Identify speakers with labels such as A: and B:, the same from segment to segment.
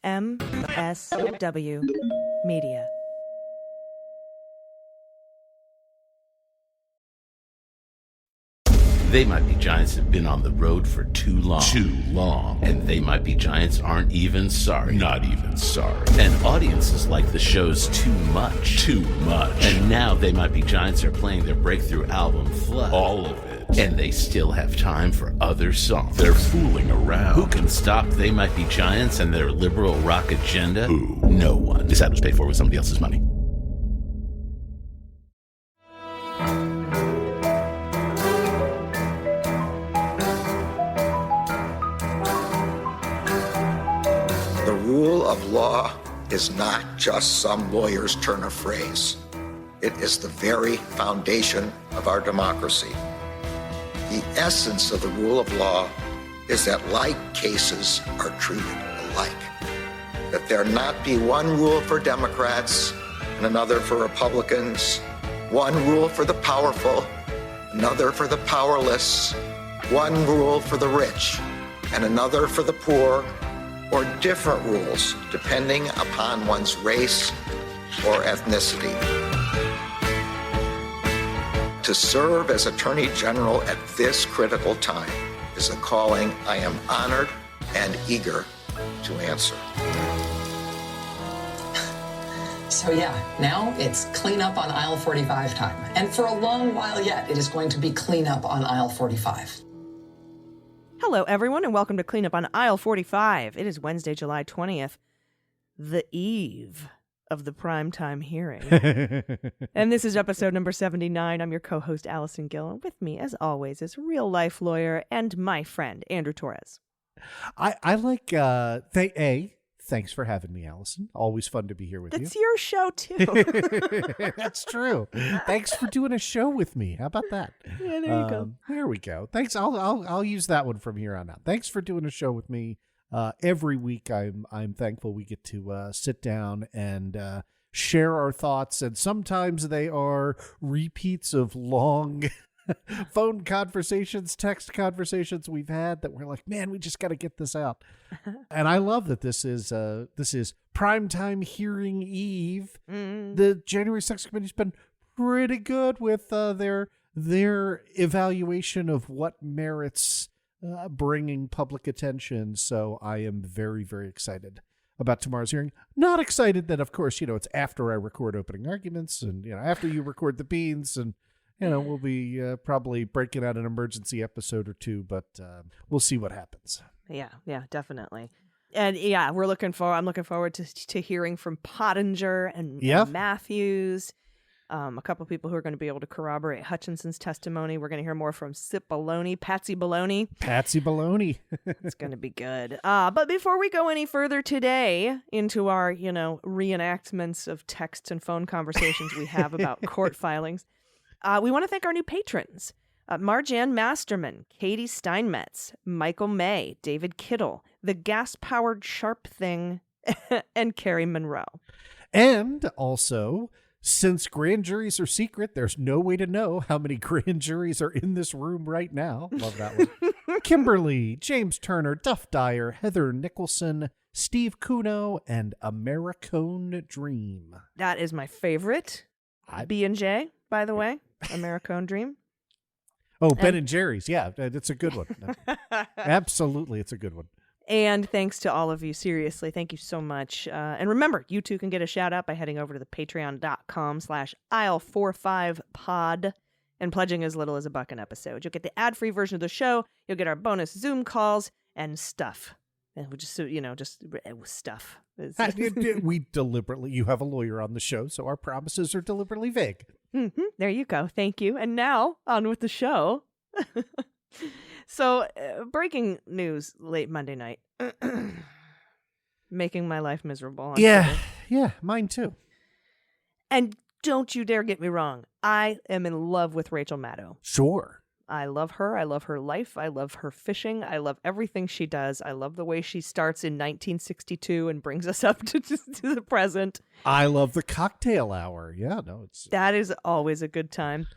A: MSW Media.
B: They Might Be Giants have been on the road for too long. And They Might Be Giants aren't even sorry.
C: Not even sorry.
B: And audiences like the shows too much. And now They Might Be Giants are playing their breakthrough album, Flood.
C: All of it.
B: And they still have time for other songs.
C: They're fooling around.
B: Who can stop They Might Be Giants and their liberal rock agenda?
C: Who?
B: No one.
C: This ad was paid for with somebody else's money.
D: The rule of law is not just some lawyer's turn of phrase. It is the very foundation of our democracy. The essence of the rule of law is that like cases are treated alike. That there not be one rule for Democrats and another for Republicans, one rule for the powerful, another for the powerless, one rule for the rich and another for the poor, or different rules depending upon one's race or ethnicity. To serve as Attorney General at this critical time is a calling I am honored and eager to answer.
E: So yeah, now it's clean up on aisle 45 time. And for a long while yet, it is going to be clean up on aisle 45.
A: Hello, everyone, and welcome to Clean Up on Aisle 45. It is Wednesday, July 20th, the eve of the primetime hearing. And this is episode number 79. I'm your co-host, Allison Gill. And with me, as always, is real-life lawyer and my friend, Andrew Torrez.
F: I like, thanks for having me, Allison. Always fun to be here with you.
A: It's your show, too.
F: That's true. Thanks for doing a show with me. How about that?
A: Yeah, there you go.
F: There we go. Thanks. I'll use that one from here on out. Thanks for doing a show with me. Every week, I'm thankful we get to sit down and share our thoughts, and sometimes they are repeats of long phone conversations, text conversations we've had that we're like, man, we just got to get this out. And I love that this is primetime hearing eve. The January 6th committee's been pretty good with their evaluation of what merits bringing public attention. So I am very, very excited about tomorrow's hearing. Not excited that, of course, it's after I record opening arguments and, after you record the beans, and, we'll be probably breaking out an emergency episode or two, but we'll see what happens.
A: Yeah, definitely. And yeah, I'm looking forward to hearing from Pottinger and Matthews. A couple people who are going to be able to corroborate Hutchinson's testimony. We're going to hear more from Patsy Baloney. It's going to be good. But before we go any further today into our, reenactments of text and phone conversations we have about court filings, we want to thank our new patrons. Marjan Masterman, Katie Steinmetz, Michael May, David Kittle, The Gas-Powered Sharp Thing, and Carrie Monroe.
F: And also, since grand juries are secret, there's no way to know how many grand juries are in this room right now. Love that one. Kimberly, James Turner, Duff Dyer, Heather Nicholson, Steve Kuno, and Americone Dream.
A: That is my favorite. B&J, by the way. Americone Dream.
F: Oh, Ben and Jerry's. Yeah, it's a good one. Absolutely, it's a good one.
A: And thanks to all of you. Seriously, thank you so much. And remember, you too can get a shout out by heading over to the patreon.com/aisle45pod and pledging as little as $1 an episode. You'll get the ad-free version of the show. You'll get our bonus Zoom calls and stuff. And we just stuff.
F: We deliberately, you have a lawyer on the show, so our promises are deliberately vague.
A: Mm-hmm. There you go. Thank you. And now on with the show. So, breaking news late Monday night. Making my life miserable.
F: Yeah, mine too.
A: And don't you dare get me wrong. I am in love with Rachel Maddow.
F: Sure.
A: I love her. I love her life. I love her fishing. I love everything she does. I love the way she starts in 1962 and brings us up to the present.
F: I love the cocktail hour. Yeah, no,
A: that is always a good time.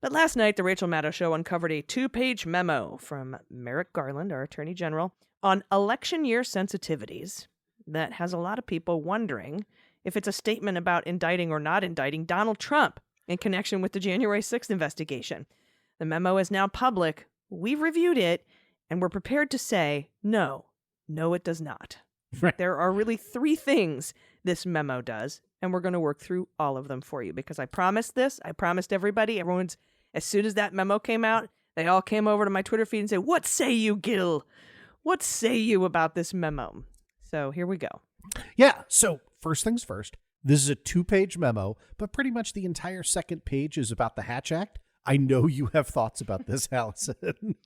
A: But last night, the Rachel Maddow Show uncovered a 2-page memo from Merrick Garland, our Attorney General, on election year sensitivities. that has a lot of people wondering if it's a statement about indicting or not indicting Donald Trump in connection with the January 6th investigation. The memo is now public. We've reviewed it, and we're prepared to say, no, it does not.
F: Right.
A: There are really 3 things this memo does, and we're going to work through all of them for you because I promised this. I promised everybody. As soon as that memo came out, they all came over to my Twitter feed and said, "What say you, Gill? What say you about this memo?" So here we go.
F: Yeah. So first things first, this is a 2-page memo, but pretty much the entire second page is about the Hatch Act. I know you have thoughts about this, Allison.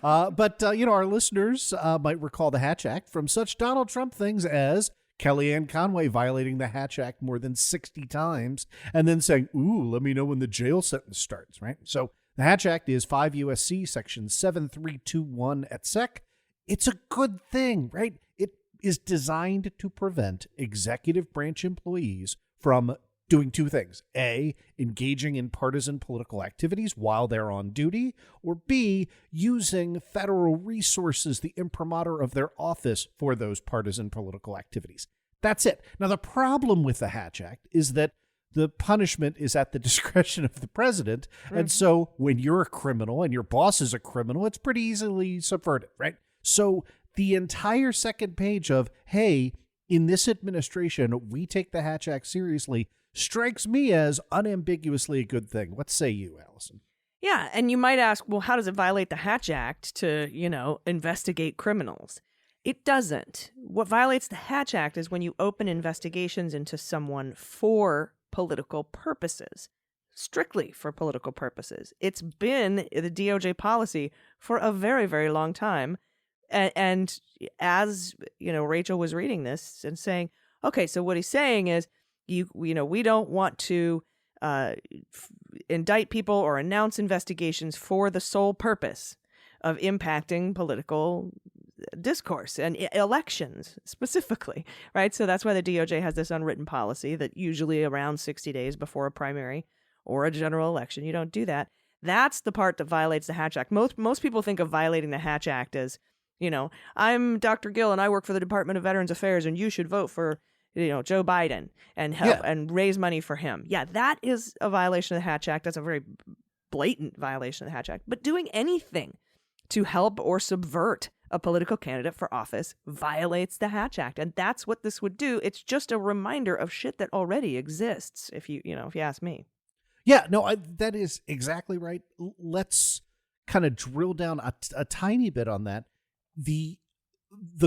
F: But our listeners might recall the Hatch Act from such Donald Trump things as Kellyanne Conway violating the Hatch Act more than 60 times and then saying, "Ooh, let me know when the jail sentence starts," right? So the Hatch Act is 5 U.S.C. section 7321 et sec. It's a good thing, right? It is designed to prevent executive branch employees from doing 2 things. A, engaging in partisan political activities while they're on duty, or B, using federal resources, the imprimatur of their office, for those partisan political activities. That's it. Now, the problem with the Hatch Act is that the punishment is at the discretion of the president. Mm-hmm. And so when you're a criminal and your boss is a criminal, it's pretty easily subverted, right? So the entire second page of, hey, in this administration, we take the Hatch Act seriously, strikes me as unambiguously a good thing. What say you, Allison?
A: Yeah, and you might ask, well, how does it violate the Hatch Act to, investigate criminals? It doesn't. What violates the Hatch Act is when you open investigations into someone for political purposes, strictly for political purposes. It's been the DOJ policy for a very, very long time. And as, Rachel was reading this and saying, okay, so what he's saying is, we don't want to indict people or announce investigations for the sole purpose of impacting political discourse and elections specifically, right? So that's why the DOJ has this unwritten policy that usually around 60 days before a primary or a general election, you don't do that. That's the part that violates the Hatch Act. Most people think of violating the Hatch Act as, I'm Dr. Gill and I work for the Department of Veterans Affairs and you should vote for Joe Biden and help and raise money for him. Yeah, that is a violation of the Hatch Act. That's a very blatant violation of the Hatch Act. But doing anything to help or subvert a political candidate for office violates the Hatch Act. And that's what this would do. It's just a reminder of shit that already exists, if you ask me.
F: Yeah, no, that is exactly right. Let's kind of drill down a tiny bit on that. The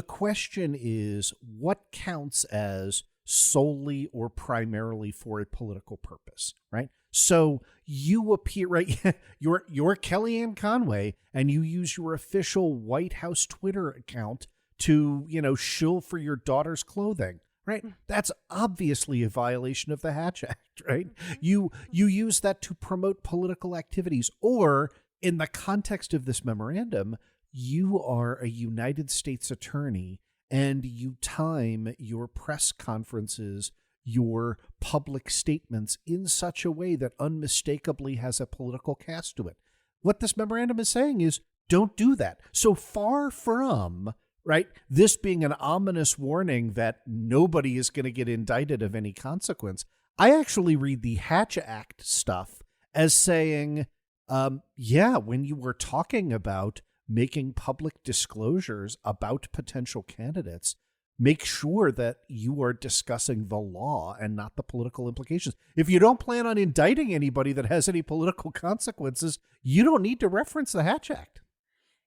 F: question is, what counts as solely or primarily for a political purpose, right? So you appear, right? You're Kellyanne Conway, and you use your official White House Twitter account to, shill for your daughter's clothing, right? That's obviously a violation of the Hatch Act, right? You use that to promote political activities, or in the context of this memorandum, you are a United States attorney and you time your press conferences, your public statements in such a way that unmistakably has a political cast to it. What this memorandum is saying is, don't do that. So far from, right, this being an ominous warning that nobody is going to get indicted of any consequence, I actually read the Hatch Act stuff as saying, when you were talking about making public disclosures about potential candidates, make sure that you are discussing the law and not the political implications. If you don't plan on indicting anybody that has any political consequences, you don't need to reference the Hatch Act.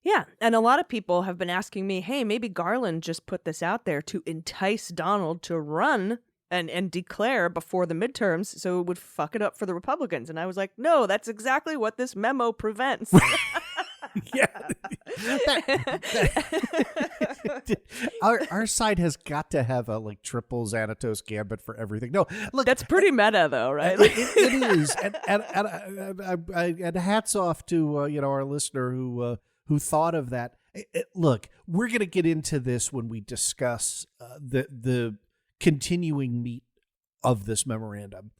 A: Yeah, and a lot of people have been asking me, hey, maybe Garland just put this out there to entice Donald to run and declare before the midterms so it would fuck it up for the Republicans. And I was like, no, that's exactly what this memo prevents.
F: Yeah. Our side has got to have a triple Xanatos gambit for everything. No, look,
A: that's pretty meta though, right?
F: It is. And hats off to our listener who thought of that. Look, we're going to get into this when we discuss the continuing meat of this memorandum.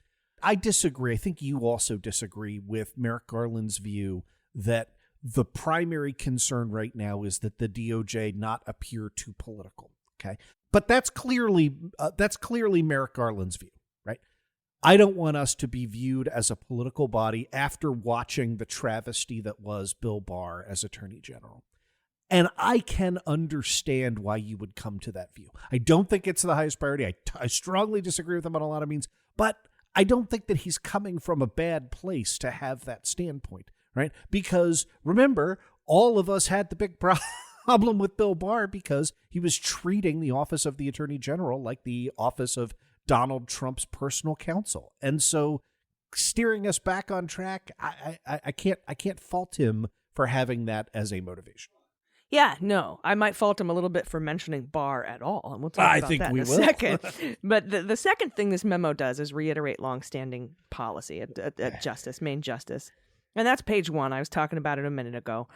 F: I disagree. I think you also disagree with Merrick Garland's view that the primary concern right now is that the DOJ not appear too political. Okay. But that's clearly Merrick Garland's view, right? I don't want us to be viewed as a political body after watching the travesty that was Bill Barr as Attorney General. And I can understand why you would come to that view. I don't think it's the highest priority. I strongly disagree with him on a lot of means, but I don't think that he's coming from a bad place to have that standpoint, right? Because remember, all of us had the big problem with Bill Barr because he was treating the office of the Attorney General like the office of Donald Trump's personal counsel. And so steering us back on track, I can't fault him for having that as a motivation.
A: Yeah, no, I might fault him a little bit for mentioning Barr at all, and we'll talk about that in a second. But the second thing this memo does is reiterate longstanding policy at Justice, Main Justice. And that's page 1. I was talking about it a minute ago.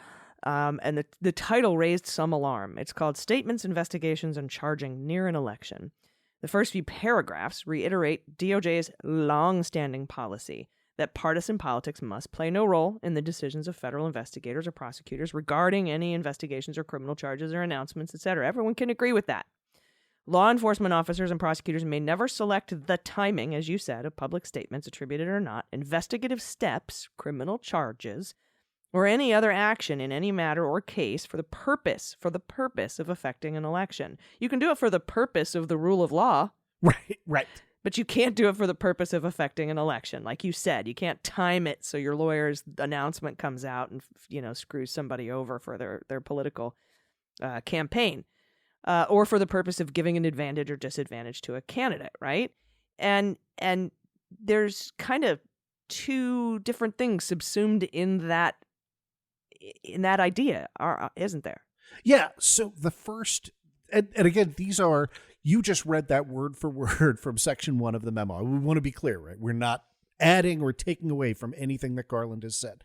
A: And the title raised some alarm. It's called Statements, Investigations, and Charging Near an Election. The first few paragraphs reiterate DOJ's long-standing policy that partisan politics must play no role in the decisions of federal investigators or prosecutors regarding any investigations or criminal charges or announcements, etc. Everyone can agree with that. Law enforcement officers and prosecutors may never select the timing, as you said, of public statements, attributed or not, investigative steps, criminal charges, or any other action in any matter or case for the purpose of affecting an election. You can do it for the purpose of the rule of law.
F: Right.
A: But you can't do it for the purpose of affecting an election. Like you said, you can't time it so your lawyer's announcement comes out and, screws somebody over for their political campaign, or for the purpose of giving an advantage or disadvantage to a candidate, right? And there's kind of two different things subsumed in that idea, isn't there? Yeah.
F: So the first, and again, these are, you just read that word for word from section 1 of the memo. We want to be clear, right? We're not adding or taking away from anything that Garland has said.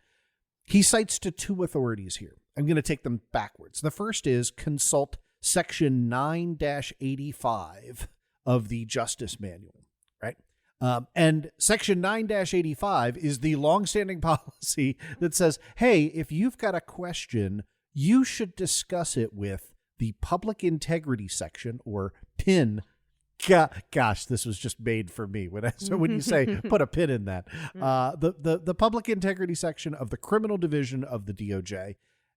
F: He cites to 2 authorities here. I'm going to take them backwards. The first is consult section 9-85 of the Justice Manual, right? And section 9-85 is the longstanding policy that says, hey, if you've got a question, you should discuss it with the Public Integrity Section, or PIN. Gosh, this was just made for me. So when you say put a pin in that, the Public Integrity Section of the Criminal Division of the DOJ.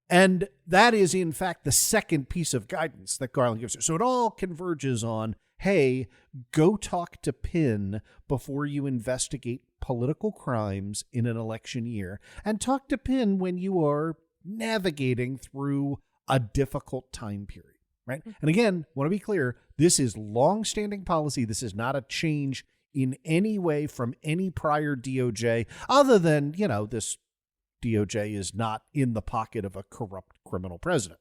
F: And that is, in fact, the second piece of guidance that Garland gives her. So it all converges on, hey, go talk to PIN before you investigate political crimes in an election year, and talk to PIN when you are navigating through a difficult time period, right? And again, want to be clear, this is long-standing policy. This is not a change in any way from any prior DOJ, other than, this DOJ is not in the pocket of a corrupt criminal president.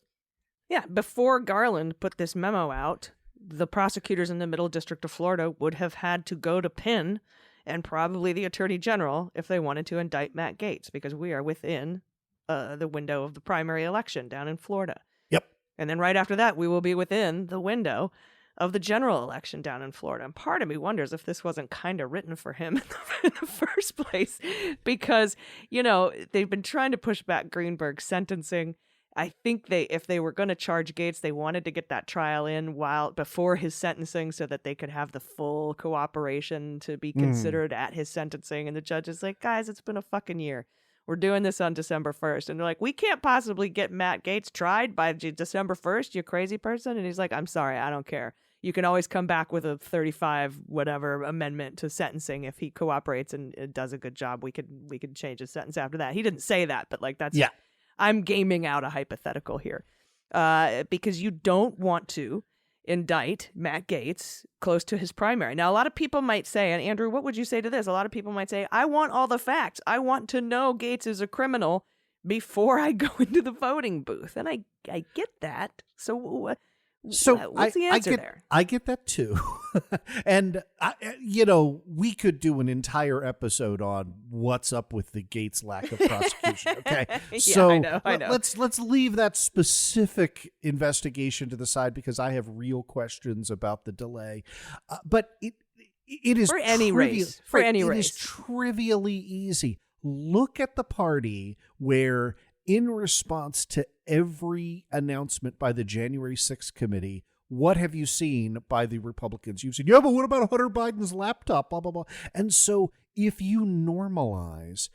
A: Yeah, before Garland put this memo out, the prosecutors in the Middle District of Florida would have had to go to Penn and probably the Attorney General if they wanted to indict Matt Gaetz, because we are within the window of the primary election down in Florida.
F: Yep.
A: And then right after that, we will be within the window of the general election down in Florida. And part of me wonders if this wasn't kind of written for him in the first place, because, they've been trying to push back Greenberg's sentencing. I think if they were going to charge Gaetz, they wanted to get that trial in before his sentencing so that they could have the full cooperation to be considered at his sentencing. And the judge is like, guys, it's been a fucking year. We're doing this on December 1st. And they're like, we can't possibly get Matt Gaetz tried by December 1st, you crazy person. And he's like, I'm sorry, I don't care. You can always come back with a 35 whatever amendment to sentencing if he cooperates and does a good job. We could change his sentence after that. He didn't say that, but that's I'm gaming out a hypothetical here, because you don't want to indict Matt Gaetz close to his primary. Now, a lot of people might say, and Andrew, what would you say to this? A lot of people might say, I want all the facts. I want to know Gaetz is a criminal before I go into the voting booth. And I get that. So what's the answer there?
F: I get that too. And, we could do an entire episode on what's up with the Gaetz lack of prosecution. Okay.
A: Yeah,
F: so
A: I know.
F: Let's leave that specific investigation to the side, because I have real questions about the delay. But it is
A: for any race.
F: It is trivially easy. Look at the party where, in response to every announcement by the January 6th committee, what have you seen by the Republicans? You've seen, yeah, but what about Hunter Biden's laptop, blah, blah, blah. And so if you normalize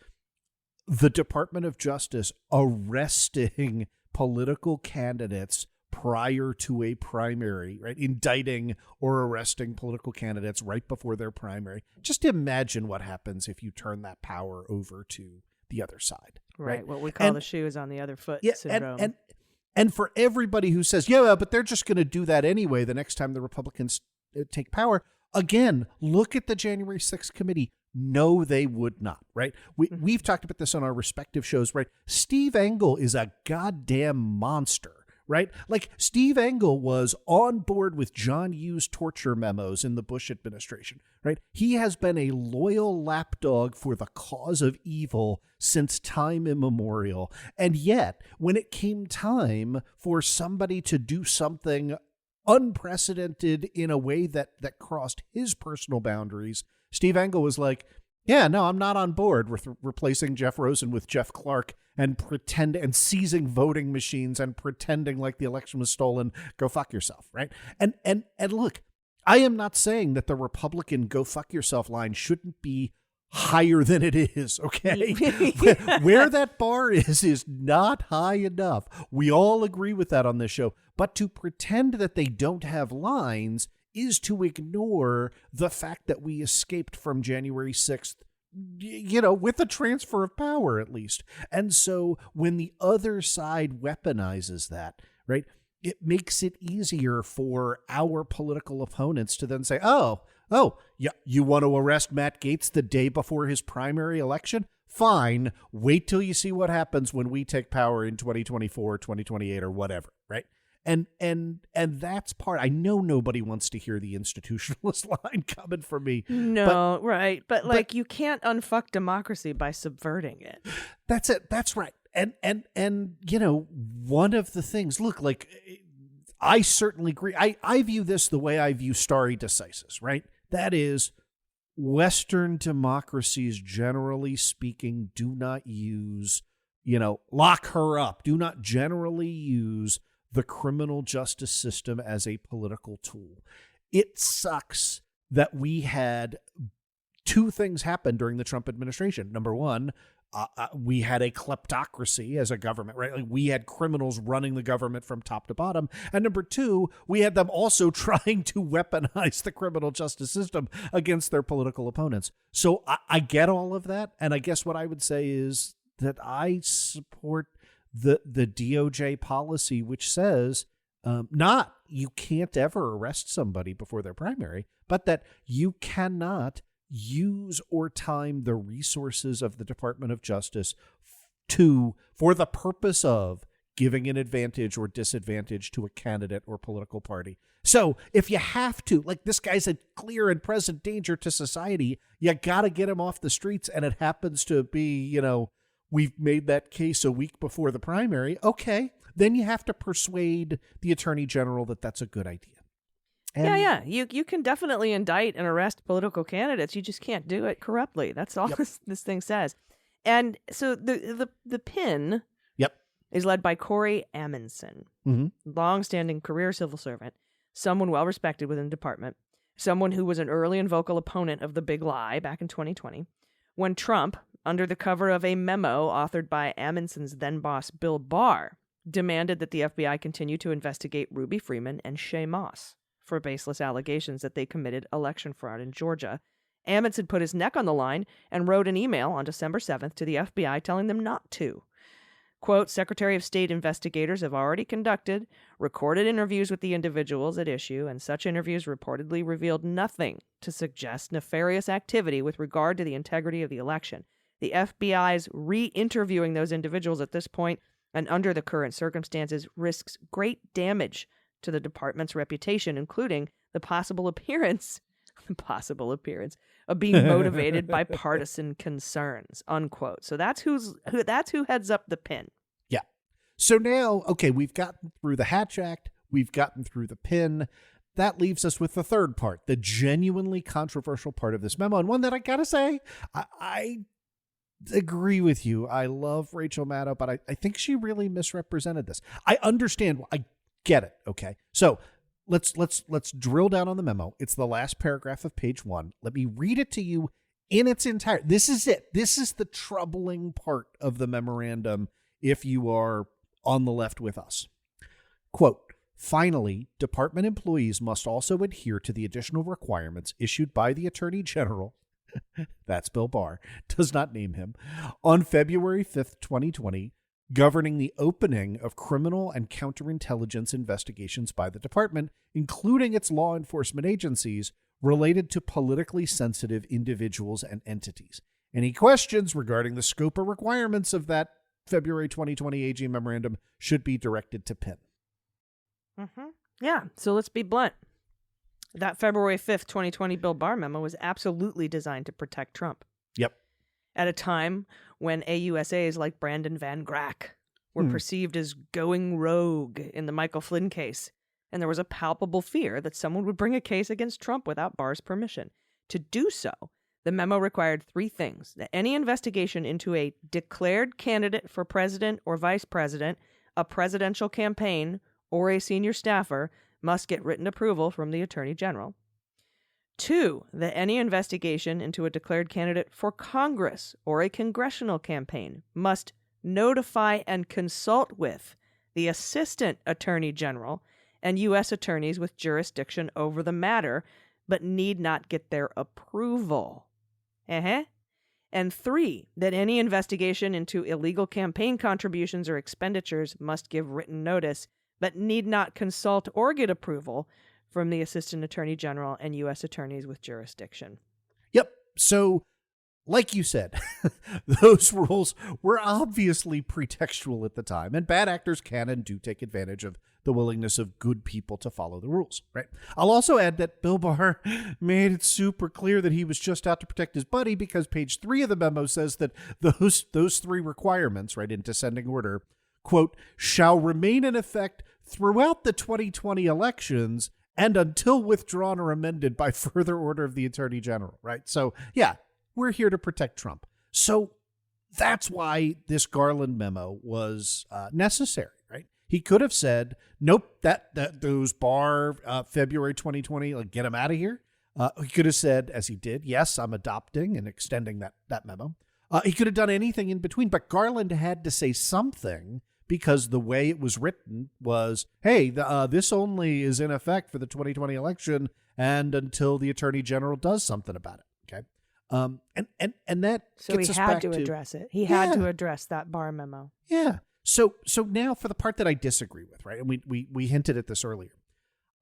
F: the Department of Justice arresting political candidates prior to a primary, right? Indicting or arresting political candidates right before their primary. Just imagine what happens if you turn that power over to the other side.
A: Right. What we call the shoes on the other foot syndrome.
F: And for everybody who says, yeah, but they're just going to do that anyway the next time the Republicans take power. Again, look at the January 6th committee. No, they would not, right? We've talked about this on our respective shows, right? Steve Engel is a goddamn monster. Right? Like Steve Engel was on board with John Hughes torture memos in the Bush administration, right? He has been a loyal lapdog for the cause of evil since time immemorial. And yet, when it came time for somebody to do something unprecedented in a way that crossed his personal boundaries, Steve Engel was like, yeah, no, I'm not on board with replacing Jeff Rosen with Jeff Clark and seizing voting machines and pretending like the election was stolen. Go fuck yourself, right? And look, I am not saying that the Republican go fuck yourself line shouldn't be higher than it is, okay? Where that bar is not high enough. We all agree with that on this show. But to pretend that they don't have lines is to ignore the fact that we escaped from January 6th, with a transfer of power at least. And so when the other side weaponizes that, right, it makes it easier for our political opponents to then say, oh, yeah, you want to arrest Matt Gaetz the day before his primary election? Fine. Wait till you see what happens when we take power in 2024, 2028, or whatever, right? And that's part. I know nobody wants to hear the institutionalist line coming from me.
A: No, right. But you can't unfuck democracy by subverting it.
F: That's it. That's right. And one of the things, look, like I certainly agree. I view this the way I view stare decisis, right? That is, Western democracies, generally speaking, do not use, lock her up. Do not generally use the criminal justice system as a political tool. It sucks that we had two things happen during the Trump administration. Number one, we had a kleptocracy as a government, right? Like we had criminals running the government from top to bottom. And number two, we had them also trying to weaponize the criminal justice system against their political opponents. So I get all of that. And I guess what I would say is that I support the DOJ policy, which says not you can't ever arrest somebody before their primary, but that you cannot use or time the resources of the Department of Justice for the purpose of giving an advantage or disadvantage to a candidate or political party. So if you have to, like this guy's a clear and present danger to society, you got to get him off the streets. And it happens to be, we've made that case a week before the primary. Okay, then you have to persuade the attorney general that that's a good idea. And
A: You can definitely indict and arrest political candidates. You just can't do it corruptly. That's all this thing says. And so the PIN is led by Corey Amundson, longstanding career civil servant, someone well respected within the department, someone who was an early and vocal opponent of the big lie back in 2020, when Trump, under the cover of a memo authored by Amundson's then boss Bill Barr, demanded that the FBI continue to investigate Ruby Freeman and Shay Moss for baseless allegations that they committed election fraud in Georgia. Amundson put his neck on the line and wrote an email on December 7th to the FBI telling them not to. Quote, Secretary of State investigators have already conducted recorded interviews with the individuals at issue, and such interviews reportedly revealed nothing to suggest nefarious activity with regard to the integrity of the election. The FBI's re-interviewing those individuals at this point and under the current circumstances risks great damage to the department's reputation, including the possible appearance of being motivated by partisan concerns, unquote. So that's who heads up the PIN.
F: Yeah. So now, okay, we've gotten through the Hatch Act, we've gotten through the PIN. That leaves us with the third part, the genuinely controversial part of this memo, and one that I gotta say, I agree with you. I love Rachel Maddow, but I think she really misrepresented this. I understand. I get it. Okay. So let's drill down on the memo. It's the last paragraph of page 1. Let me read it to you in its entirety. This is it. This is the troubling part of the memorandum if you are on the left with us. Quote, finally, department employees must also adhere to the additional requirements issued by the Attorney General, that's Bill Barr, does not name him, on February 5th, 2020, governing the opening of criminal and counterintelligence investigations by the department, including its law enforcement agencies, related to politically sensitive individuals and entities. Any questions regarding the scope or requirements of that February 2020 AG memorandum should be directed to Penn.
A: Mm-hmm. Yeah, so let's be blunt. That February 5th, 2020 Bill Barr memo was absolutely designed to protect Trump.
F: Yep.
A: At a time when AUSAs like Brandon Van Grack were perceived as going rogue in the Michael Flynn case, and there was a palpable fear that someone would bring a case against Trump without Barr's permission. To do so, the memo required 3 things: that any investigation into a declared candidate for president or vice president, a presidential campaign, or a senior staffer must get written approval from the Attorney General. 2, that any investigation into a declared candidate for Congress or a congressional campaign must notify and consult with the Assistant Attorney General and U.S. attorneys with jurisdiction over the matter, but need not get their approval. And 3, that any investigation into illegal campaign contributions or expenditures must give written notice, but need not consult or get approval from the Assistant Attorney General and U.S. attorneys with jurisdiction.
F: Yep. So, like you said, those rules were obviously pretextual at the time, and bad actors can and do take advantage of the willingness of good people to follow the rules, right? I'll also add that Bill Barr made it super clear that he was just out to protect his buddy, because page 3 of the memo says that those 3 requirements, right, in descending order, quote, shall remain in effect throughout the 2020 elections and until withdrawn or amended by further order of the Attorney General, right? So, yeah, we're here to protect Trump. So that's why this Garland memo was necessary, right? He could have said, nope, that those Barr February 2020, like, get him out of here. He could have said, as he did, yes, I'm adopting and extending that memo. He could have done anything in between, but Garland had to say something, because the way it was written was, hey, this only is in effect for the 2020 election and until the Attorney General does something about it. Okay. And that
A: so
F: gets
A: he
F: us
A: had
F: back
A: to address it. He had to address that Barr memo.
F: Yeah. So now for the part that I disagree with, right? And we hinted at this earlier.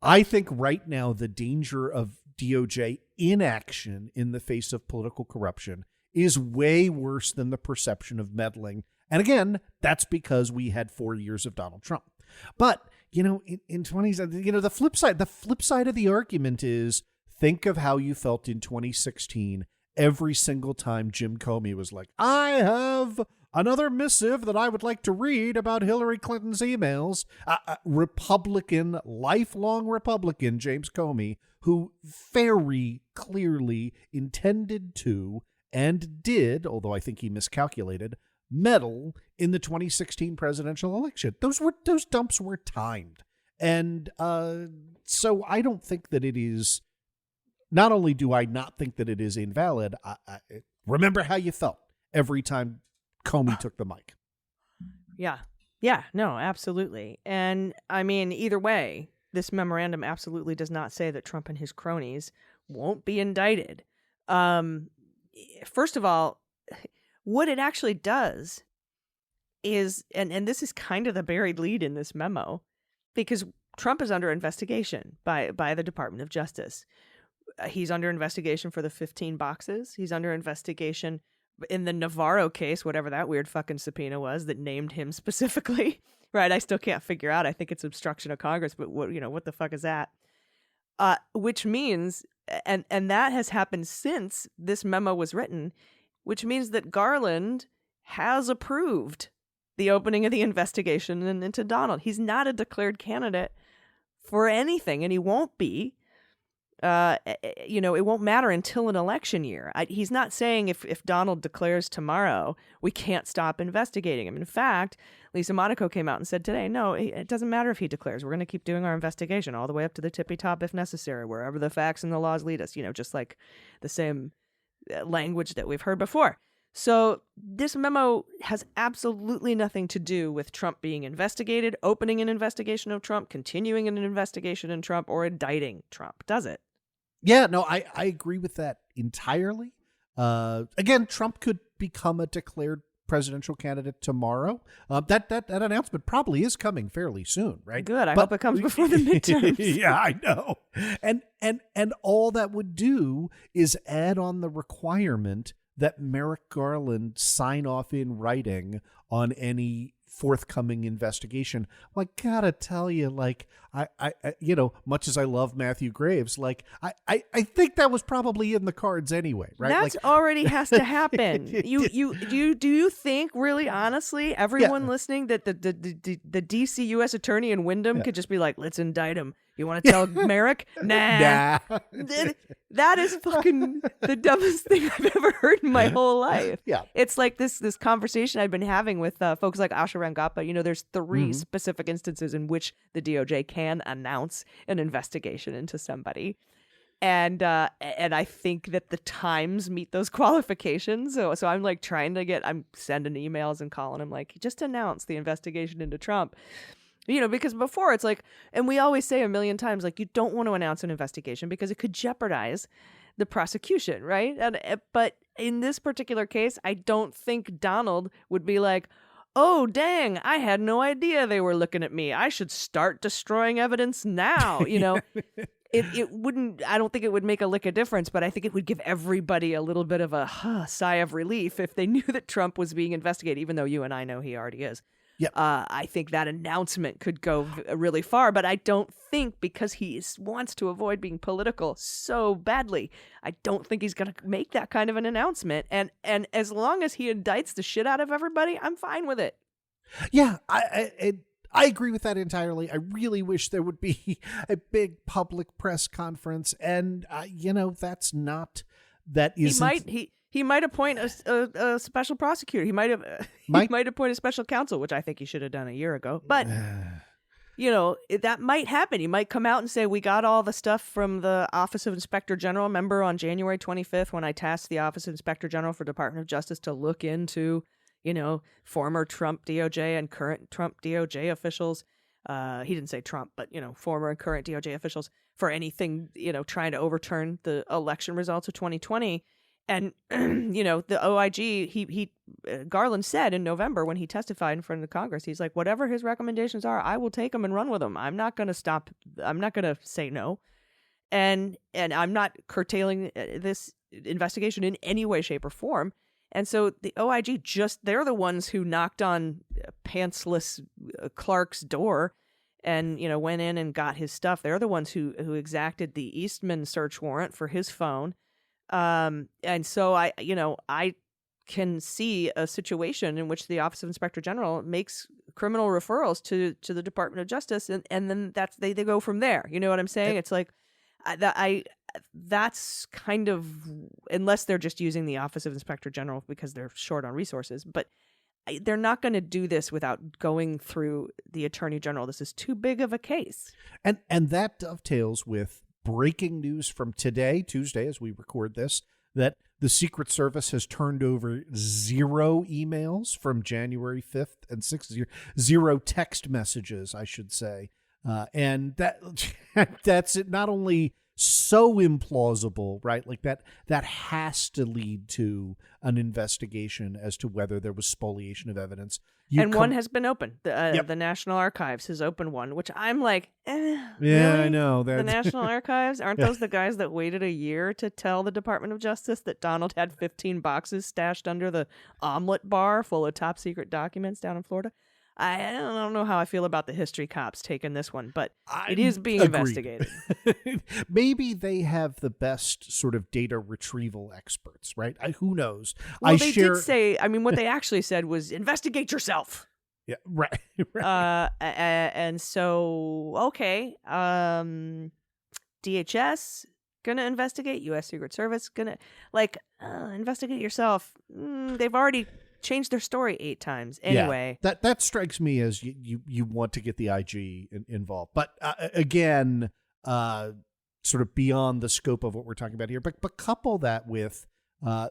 F: I think right now the danger of DOJ inaction in the face of political corruption is way worse than the perception of meddling. And again, that's because we had 4 years of Donald Trump. But, in 20, the flip side of the argument is, think of how you felt in 2016 every single time Jim Comey was like, I have another missive that I would like to read about Hillary Clinton's emails. Lifelong Republican James Comey, who very clearly intended to and did, although I think he miscalculated, meddle in the 2016 presidential election. Those dumps were timed. And so I don't think that it is, not only do I not think that it is invalid, I remember how you felt every time Comey took the mic.
A: Yeah, no, absolutely. And I mean, either way, this memorandum absolutely does not say that Trump and his cronies won't be indicted. First of all, what it actually does is, and this is kind of the buried lead in this memo, because Trump is under investigation by the Department of Justice. He's under investigation for the 15 boxes. He's under investigation in the Navarro case, whatever that weird fucking subpoena was that named him specifically, right? I still can't figure out. I think it's obstruction of Congress, but what the fuck is that? Which means, and that has happened since this memo was written, which means that Garland has approved the opening of the investigation into Donald. He's not a declared candidate for anything, and he won't be it won't matter until an election year. He's not saying if Donald declares tomorrow, we can't stop investigating him. In fact, Lisa Monaco came out and said today, no, it doesn't matter if he declares. We're going to keep doing our investigation all the way up to the tippy top if necessary, wherever the facts and the laws lead us, just like the same language that we've heard before. So this memo has absolutely nothing to do with Trump being investigated, opening an investigation of Trump, continuing an investigation in Trump, or indicting Trump, does it?
F: Yeah, no, I agree with that entirely. Again, Trump could become a declared presidential candidate tomorrow. That announcement probably is coming fairly soon, right?
A: Good. I hope it comes before the midterms.
F: Yeah, I know. And all that would do is add on the requirement that Merrick Garland sign off in writing on any forthcoming investigation. Well, I gotta tell you, like, I much as I love Matthew Graves, like, I think that was probably in the cards anyway, right?
A: That's already has to happen. Do you think, really honestly, everyone listening, that the DC U.S. attorney in Wyndham could just be like, let's indict him? You want to tell Merrick? Nah. That is fucking the dumbest thing I've ever heard in my whole life.
F: Yeah.
A: It's like this conversation I've been having with folks like Asha Rangappa. There's three specific instances in which the DOJ can announce an investigation into somebody. And I think that the times meet those qualifications. So I'm like I'm sending emails and calling him like, just announce the investigation into Trump. Because before it's like, and we always say a million times, like, you don't want to announce an investigation because it could jeopardize the prosecution, right? But in this particular case, I don't think Donald would be like, oh, dang, I had no idea they were looking at me. I should start destroying evidence now, It wouldn't, I don't think it would make a lick of difference, but I think it would give everybody a little bit of a sigh of relief if they knew that Trump was being investigated, even though you and I know he already is.
F: Yep.
A: I think that announcement could go really far, but I don't think, because he wants to avoid being political so badly, I don't think he's going to make that kind of an announcement. And as long as he indicts the shit out of everybody, I'm fine with it.
F: Yeah, I agree with that entirely. I really wish there would be a big public press conference, and that's not. That isn't.
A: He might appoint a special prosecutor. He might appoint a special counsel, which I think he should have done a year ago. But that might happen. He might come out and say, we got all the stuff from the Office of Inspector General. Remember on January 25th when I tasked the Office of Inspector General for Department of Justice to look into, former Trump DOJ and current Trump DOJ officials. He didn't say Trump, but, former and current DOJ officials for anything, trying to overturn the election results of 2020. And, the OIG, Garland said in November when he testified in front of the Congress, he's like, whatever his recommendations are, I will take them and run with them. I'm not going to stop. I'm not going to say no. And I'm not curtailing this investigation in any way, shape, or form. And so the OIG they're the ones who knocked on pantsless Clark's door and, went in and got his stuff. They're the ones who exacted the Eastman search warrant for his phone. And so I can see a situation in which the Office of Inspector General makes criminal referrals to the Department of Justice, and then they go from there. You know what I'm saying? It's like that's kind of, unless they're just using the Office of Inspector General because they're short on resources, but they're not going to do this without going through the Attorney General. This is too big of a case.
F: And that dovetails with breaking news from today, Tuesday, as we record this, that the Secret Service has turned over 0 emails from January 5th and 6th, 0 text messages, I should say. And that's it. Not only so implausible, right? Like that has to lead to an investigation as to whether there was spoliation of evidence.
A: One has been opened. The National Archives has opened one, which I'm like,
F: yeah,
A: really?
F: I know.
A: The National Archives? Aren't those the guys that waited a year to tell the Department of Justice that Donald had 15 boxes stashed under the omelet bar full of top secret documents down in Florida? I don't know how I feel about the history cops taking this one, but it is being investigated.
F: Maybe they have the best sort of data retrieval experts, right? Who knows?
A: Well, they did say, what they actually said was investigate yourself.
F: Yeah, right.
A: And so, okay. DHS, gonna investigate. U.S. Secret Service gonna investigate yourself. They've already changed their story 8 times. Anyway,
F: that strikes me as you want to get the IG involved, but again, sort of beyond the scope of what we're talking about here. But couple that with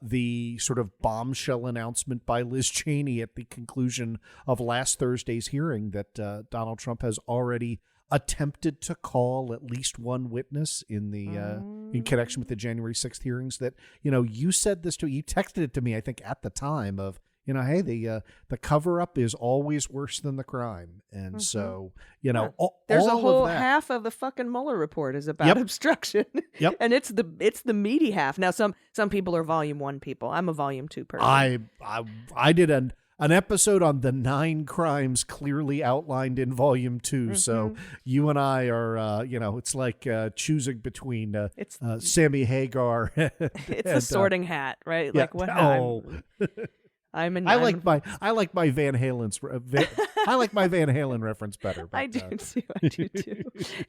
F: the sort of bombshell announcement by Liz Cheney at the conclusion of last Thursday's hearing that Donald Trump has already attempted to call at least one witness in the in connection with the January 6th hearings. That you said this you texted it to me, I think, at the time of. Hey, the cover up is always worse than the crime, and so
A: there's a whole
F: of
A: half of the fucking Mueller report is about obstruction.
F: Yep,
A: and it's the meaty half. Now some people are volume 1 people. I'm a volume 2 person.
F: I did an episode on the 9 crimes clearly outlined in volume 2. So you and I are it's like choosing between Sammy Hagar.
A: It's the sorting hat, right?
F: Yeah.
A: Like what? I
F: like my Van Halen's I like my Van Halen reference better. But,
A: I do too.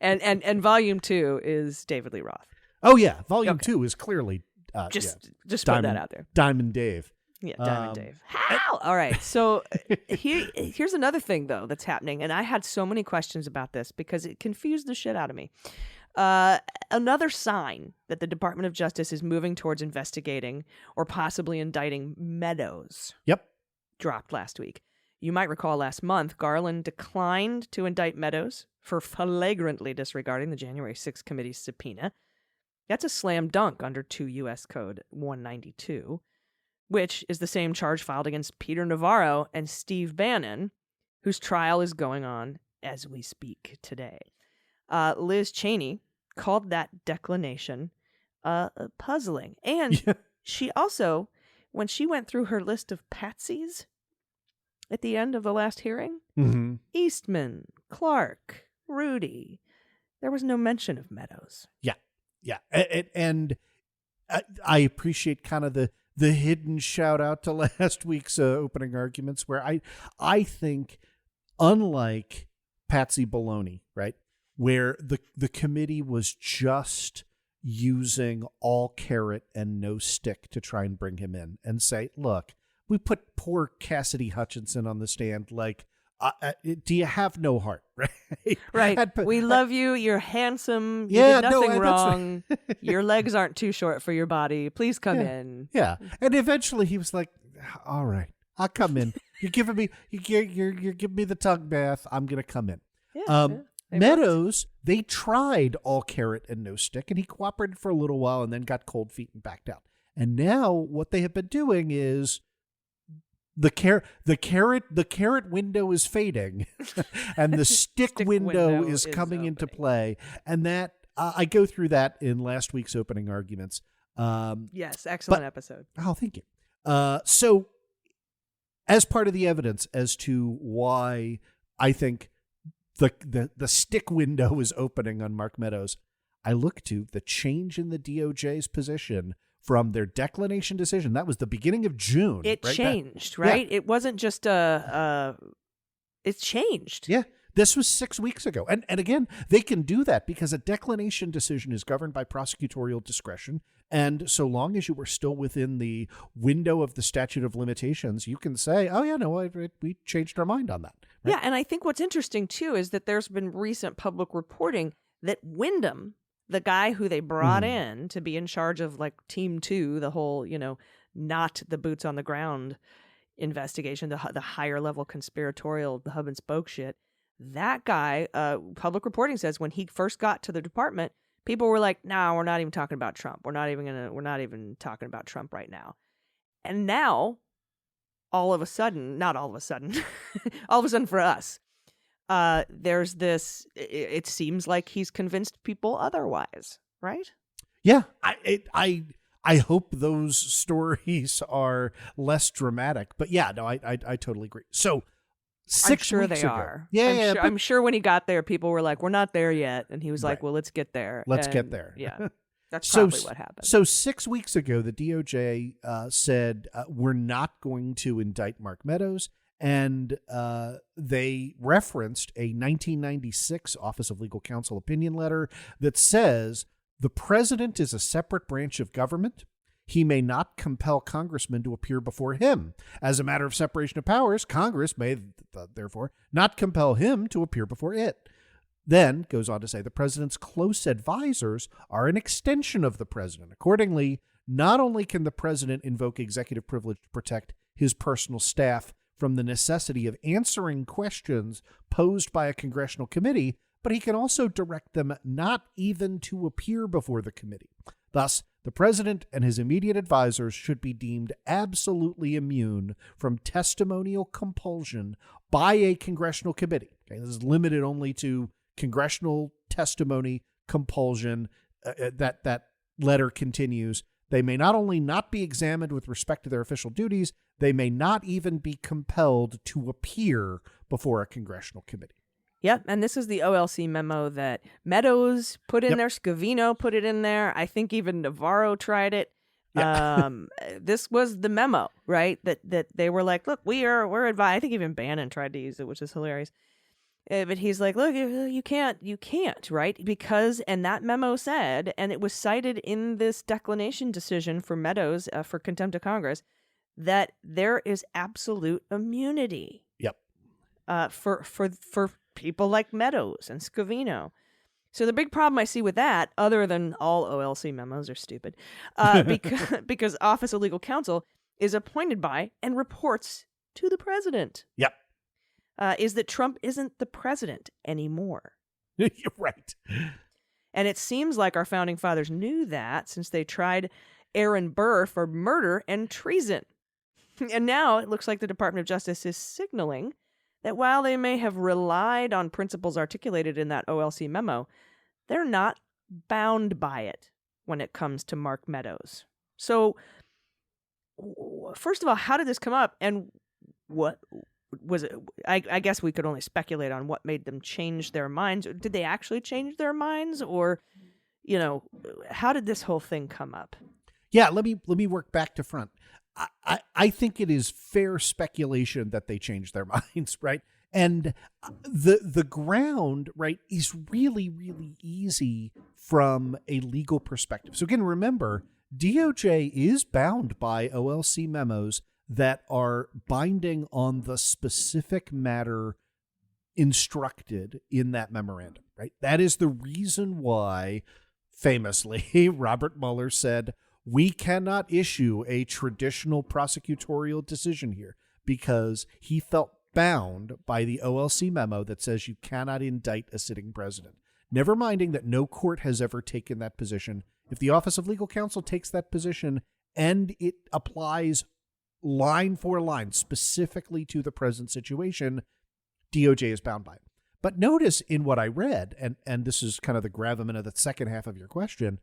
A: And volume 2 is David Lee Roth.
F: Oh yeah, volume 2 is clearly
A: just
F: Diamond,
A: put that out there.
F: Diamond Dave.
A: Yeah, Diamond Dave. How? All right. So here's another thing though that's happening, and I had so many questions about this because it confused the shit out of me. Another sign that the Department of Justice is moving towards investigating or possibly indicting Meadows.
F: Yep.
A: Dropped last week. You might recall last month, Garland declined to indict Meadows for flagrantly disregarding the January 6th committee's subpoena. That's a slam dunk under 2 U.S. Code 192, which is the same charge filed against Peter Navarro and Steve Bannon, whose trial is going on as we speak today. Liz Cheney called that declination puzzling. And she also, when she went through her list of patsies at the end of the last hearing, Eastman, Clark, Rudy, there was no mention of Meadows.
F: Yeah. And I appreciate kind of the hidden shout out to last week's opening arguments where I think, unlike Patsy Baloney, right, where the committee was just using all carrot and no stick to try and bring him in and say, look, we put poor Cassidy Hutchinson on the stand. Like, do you have no heart?
A: Right. We love you. You're handsome. You did nothing wrong. Right. Your legs aren't too short for your body. Please come in.
F: Yeah. And eventually he was like, all right, I'll come in. You're giving me the tongue bath. I'm going to come in.
A: Yeah.
F: Meadows, they tried all carrot and no stick, and he cooperated for a little while and then got cold feet and backed out. And now what they have been doing is the carrot window is fading, and the stick window is coming into play. And that I go through that in last week's opening arguments.
A: Yes, excellent episode.
F: Oh, thank you. So, as part of the evidence as to why I think the stick window is opening on Mark Meadows, I look to the change in the DOJ's position from their declination decision. That was the beginning of June.
A: It changed, right? Yeah. It wasn't just it changed.
F: Yeah. This was 6 weeks ago. And again, they can do that because a declination decision is governed by prosecutorial discretion. And so long as you were still within the window of the statute of limitations, you can say, oh, yeah, no, we changed our mind on that. Right?
A: Yeah, and I think what's interesting, too, is that there's been recent public reporting that Wyndham, the guy who they brought in to be in charge of, like, Team 2, the whole, not the boots on the ground investigation, the higher level conspiratorial, the hub and spoke shit, that guy, public reporting says when he first got to the department, people were like, "No, we're not even talking about Trump. We're not even talking about Trump right now." And now, all of a sudden for us, there's this. It seems like he's convinced people otherwise, right?
F: Yeah, I hope those stories are less dramatic, but yeah, no, I totally agree. So.
A: I'm sure they
F: ago.
A: are.
F: Yeah,
A: I'm sure when he got there, people were like, "We're not there yet," and he was like, "Well, let's get there.
F: Let's get there."
A: Yeah, that's probably what happened.
F: So 6 weeks ago, the DOJ said we're not going to indict Mark Meadows, and they referenced a 1996 Office of Legal Counsel opinion letter that says The president is a separate branch of government. He may not compel congressmen to appear before him. As a matter of separation of powers, Congress may, therefore, not compel him to appear before it. Then, goes on to say, the president's close advisors are an extension of the president. Accordingly, not only can the president invoke executive privilege to protect his personal staff from the necessity of answering questions posed by a congressional committee, but he can also direct them not even to appear before the committee. Thus, the president and his immediate advisors should be deemed absolutely immune from testimonial compulsion by a congressional committee. Okay, this is limited only to congressional testimony compulsion. That letter continues. They may not only not be examined with respect to their official duties, they may not even be compelled to appear before a congressional committee.
A: Yep, and this is the OLC memo that Meadows put in there. Scavino put it in there. I think even Navarro tried it. Yep. This was the memo, right? That they were like, look, we're advised. I think even Bannon tried to use it, which is hilarious. But he's like, look, you can't, right? Because, and that memo said, and it was cited in this declination decision for Meadows for contempt of Congress, that there is absolute immunity.
F: Yep.
A: For people like Meadows and Scavino. So the big problem I see with that, other than all OLC memos are stupid, because Office of Legal Counsel is appointed by and reports to the president.
F: Yep.
A: Is that Trump isn't the president anymore.
F: You're right.
A: And it seems like our founding fathers knew that since they tried Aaron Burr for murder and treason. And now it looks like the Department of Justice is signaling that while they may have relied on principles articulated in that OLC memo, they're not bound by it when it comes to Mark Meadows. So, first of all, how did this come up? And what was it? I guess we could only speculate on what made them change their minds. Did they actually change their minds? Or, how did this whole thing come up?
F: Yeah, let me work back to front. I think it is fair speculation that they changed their minds, right? And the ground, right, is really, really easy from a legal perspective. So again, remember, DOJ is bound by OLC memos that are binding on the specific matter instructed in that memorandum, right? That is the reason why, famously, Robert Mueller said, we cannot issue a traditional prosecutorial decision here, because he felt bound by the OLC memo that says you cannot indict a sitting president. Never minding that no court has ever taken that position. If the Office of Legal Counsel takes that position and it applies line for line specifically to the present situation, DOJ is bound by it. But notice in what I read, and this is kind of the gravamen of the second half of your question,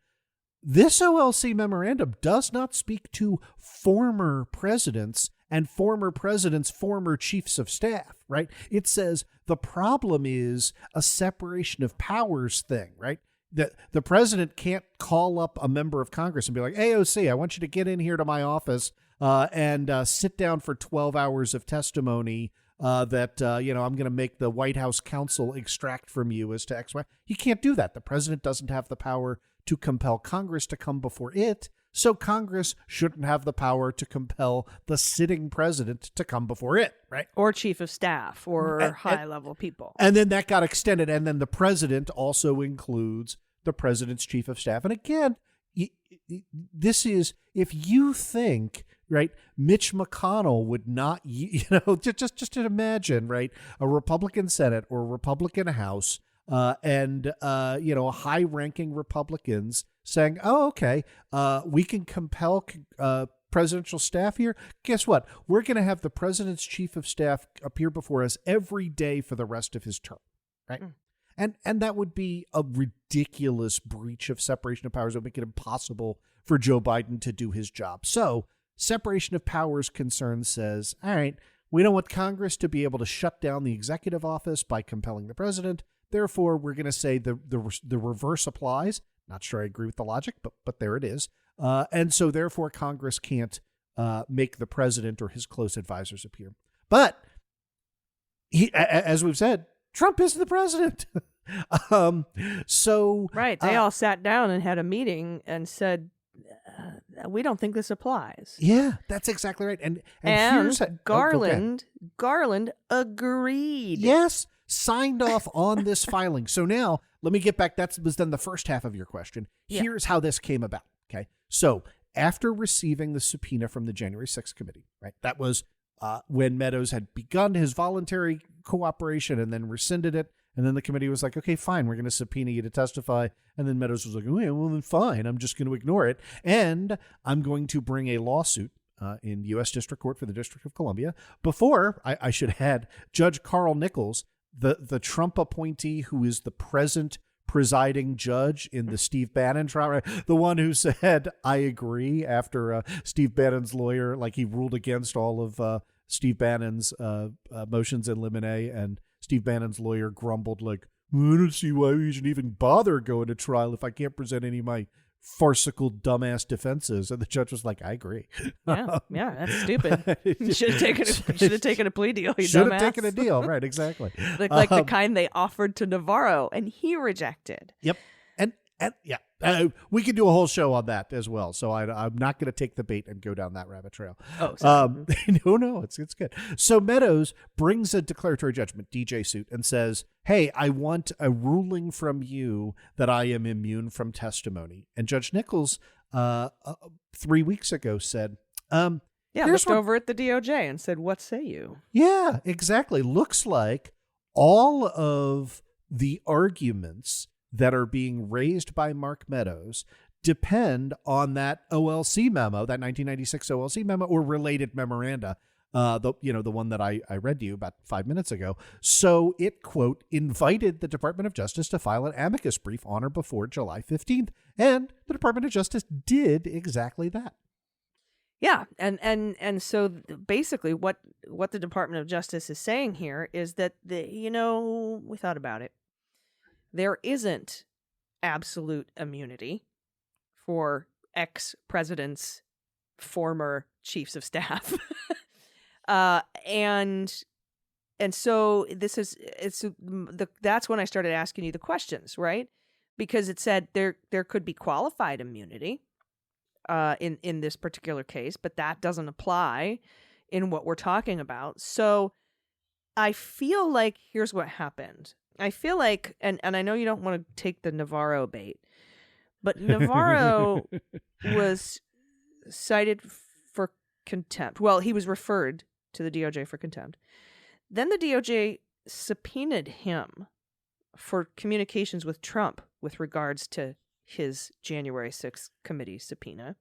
F: this OLC memorandum does not speak to former presidents and former presidents' former chiefs of staff, right? It says the problem is a separation of powers thing, right? The president can't call up a member of Congress and be like, AOC, I want you to get in here to my office and sit down for 12 hours of testimony that I'm going to make the White House counsel extract from you as to X, Y. You can't do that. The president doesn't have the power to compel Congress to come before it, so Congress shouldn't have the power to compel the sitting president to come before it, right?
A: Or chief of staff or high-level people.
F: And then that got extended, and then the president also includes the president's chief of staff. And again, this is, if you think, right, Mitch McConnell would not, just imagine, right, a Republican Senate or a Republican House and high-ranking Republicans saying, oh, okay, we can compel presidential staff here. Guess what? We're going to have the president's chief of staff appear before us every day for the rest of his term, right? And that would be a ridiculous breach of separation of powers. It would make it impossible for Joe Biden to do his job. So separation of powers concern says, all right, we don't want Congress to be able to shut down the executive office by compelling the president. Therefore, we're going to say the reverse applies. Not sure I agree with the logic, but there it is. And so therefore, Congress can't make the president or his close advisors appear. But he, as we've said, Trump isn't the president. So
A: right, they all sat down and had a meeting and said, we don't think this applies.
F: Yeah, that's exactly right. And here's
A: Garland agreed.
F: Yes, signed off on this filing. So now let me get back. That was then the first half of your question.
A: Yeah.
F: Here's how this came about. Okay. So after receiving the subpoena from the January 6th committee, right? That was when Meadows had begun his voluntary cooperation and then rescinded it. And then the committee was like, okay, fine, we're going to subpoena you to testify. And then Meadows was like, oh, yeah, well, then fine, I'm just going to ignore it. And I'm going to bring a lawsuit in U.S. District Court for the District of Columbia before, I should add, Judge Carl Nichols, the Trump appointee who is the present presiding judge in the Steve Bannon trial, right? The one who said, I agree, after Steve Bannon's lawyer, like he ruled against all of Steve Bannon's motions in limine, and Steve Bannon's lawyer grumbled like, I don't see why we should even bother going to trial if I can't present any of my farcical dumbass defenses. And the judge was like, I agree.
A: Yeah, that's stupid. You should have taken a plea deal. You
F: should
A: dumbass.
F: have taken a deal, right? Exactly.
A: like the kind they offered to Navarro, and he rejected.
F: Yep, and yeah. We could do a whole show on that as well. So I'm not going to take the bait and go down that rabbit trail.
A: Oh, sorry.
F: No, it's good. So Meadows brings a declaratory judgment, DJ suit, and says, hey, I want a ruling from you that I am immune from testimony. And Judge Nichols 3 weeks ago said,
A: looked over at the DOJ and said, what say you?
F: Yeah, exactly. Looks like all of the arguments that are being raised by Mark Meadows depend on that OLC memo, that 1996 OLC memo, or related memoranda, the one that I read to you about 5 minutes ago. So it, quote, invited the Department of Justice to file an amicus brief on or before July 15th. And the Department of Justice did exactly that.
A: Yeah, and so basically what the Department of Justice is saying here is that, we thought about it. There isn't absolute immunity for ex-presidents, former chiefs of staff. And so that's when I started asking you the questions, right? Because it said there could be qualified immunity in this particular case, but that doesn't apply in what we're talking about. So I feel like here's what happened. I feel like, and I know you don't want to take the Navarro bait, but Navarro was cited for contempt. Well, he was referred to the DOJ for contempt. Then the DOJ subpoenaed him for communications with Trump with regards to his January 6th committee subpoena.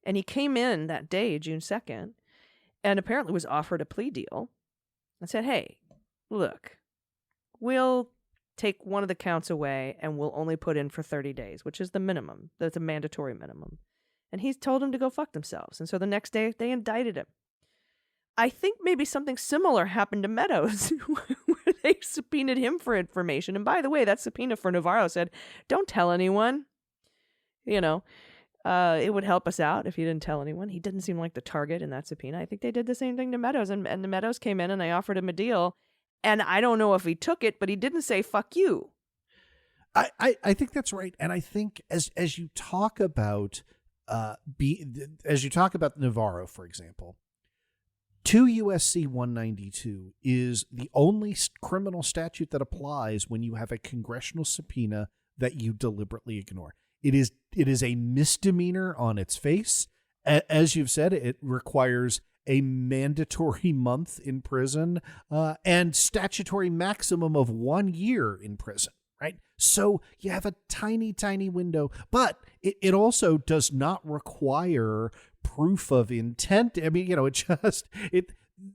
A: And he came in that day, June 2nd, and apparently was offered a plea deal and said, hey, look, we'll take one of the counts away and we'll only put in for 30 days, which is the minimum. That's a mandatory minimum. And he's told them to go fuck themselves. And so the next day they indicted him. I think maybe something similar happened to Meadows, where they subpoenaed him for information. And by the way, that subpoena for Navarro said, don't tell anyone. It would help us out if you didn't tell anyone. He didn't seem like the target in that subpoena. I think they did the same thing to Meadows. And the Meadows came in and they offered him a deal. And I don't know if he took it, but he didn't say, fuck you.
F: I think that's right. And I think as you talk about Navarro, for example, 2 U.S.C. 192 is the only criminal statute that applies when you have a congressional subpoena that you deliberately ignore. It is a misdemeanor on its face. As you've said, it requires a mandatory month in prison and statutory maximum of 1 year in prison, right? So you have a tiny, tiny window, but it also does not require proof of intent. I mean,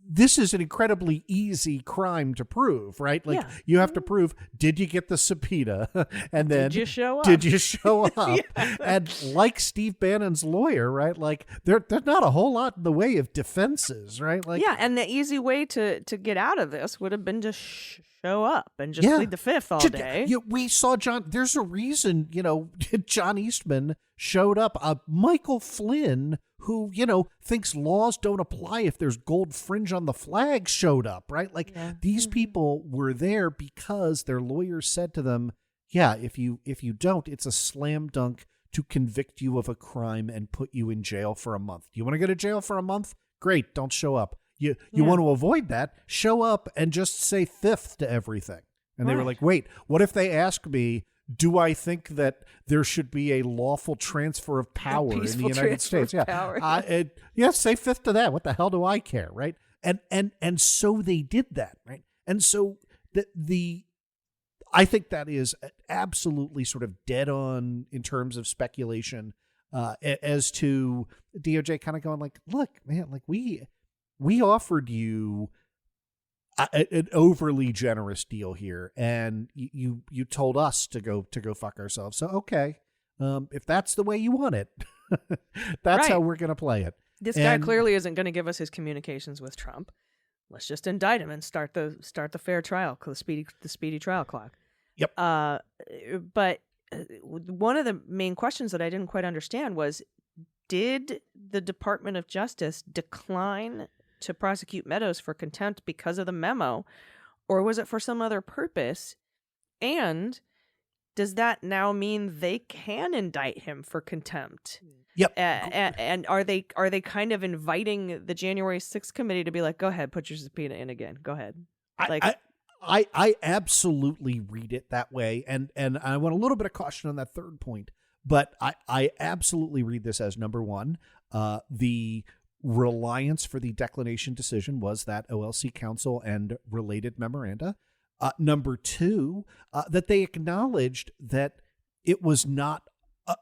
F: this is an incredibly easy crime to prove, right? Like you have to prove, did you get the subpoena? And then
A: did you show up?
F: Yeah. And like Steve Bannon's lawyer, right? Like there's not a whole lot in the way of defenses, right? Like,
A: yeah. And the easy way to get out of this would have been to show up and just plead the fifth all day.
F: We saw John. There's a reason, John Eastman showed up. Michael Flynn, who, you know, thinks laws don't apply if there's gold fringe on the flag showed up, right? Like these people were there because their lawyers said to them, yeah, if you don't, it's a slam dunk to convict you of a crime and put you in jail for a month. Do you want to go to jail for a month? Great, don't show up. You want to avoid that? Show up and just say fifth to everything. And they were like, wait, what if they ask me, do I think that there should be a lawful transfer of power in the United States? Yeah, say fifth to that. What the hell do I care, right? And so they did that, right? And so I think that is absolutely sort of dead on in terms of speculation as to DOJ kind of going like, look, man, like we offered you an overly generous deal here, and you told us to go fuck ourselves. So okay, if that's the way you want it, that's how we're gonna play it.
A: This guy clearly isn't going to give us his communications with Trump. Let's just indict him and start the fair trial, the speedy trial clock.
F: Yep.
A: But one of the main questions that I didn't quite understand was, did the Department of Justice decline to prosecute Meadows for contempt because of the memo, or was it for some other purpose? And does that now mean they can indict him for contempt?
F: Yep.
A: And are they kind of inviting the January 6th committee to be like, go ahead, put your subpoena in again. Go ahead.
F: I absolutely read it that way. And I want a little bit of caution on that third point, but I absolutely read this as, number one, the reliance for the declination decision was that OLC counsel and related memoranda. Number two, that they acknowledged that it was not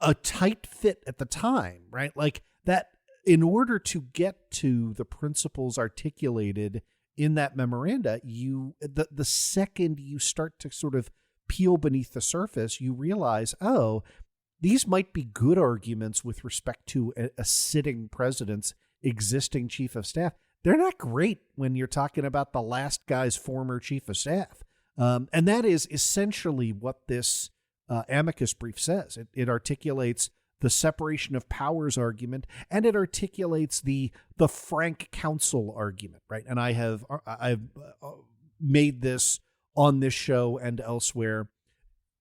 F: a tight fit at the time, right? Like that in order to get to the principles articulated in that memoranda, the second you start to sort of peel beneath the surface, you realize, oh, these might be good arguments with respect to a sitting president's existing chief of staff. They're not great when you're talking about the last guy's former chief of staff. And that is essentially what this amicus brief says. It articulates the separation of powers argument, and it articulates the frank counsel argument, right? And I've made this on this show and elsewhere.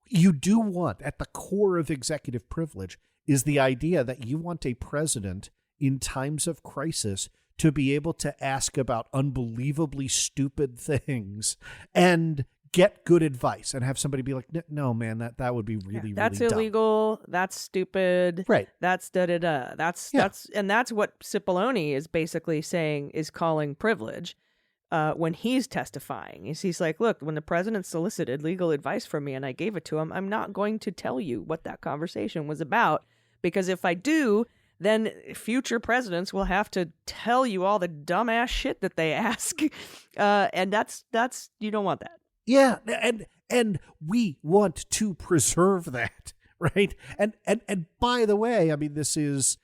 F: You do want, at the core of executive privilege, is the idea that you want a president in times of crisis to be able to ask about unbelievably stupid things and get good advice and have somebody be like, no, man, that would be really,
A: that's
F: really
A: illegal.
F: Dumb.
A: That's stupid.
F: Right.
A: That's da-da-da. That's what Cipollone is basically saying is calling privilege when he's testifying. He's like, look, when the president solicited legal advice from me and I gave it to him, I'm not going to tell you what that conversation was about, because if I do, then future presidents will have to tell you all the dumbass shit that they ask. And that's you don't want that.
F: Yeah, and we want to preserve that, right? And by the way, I mean, this is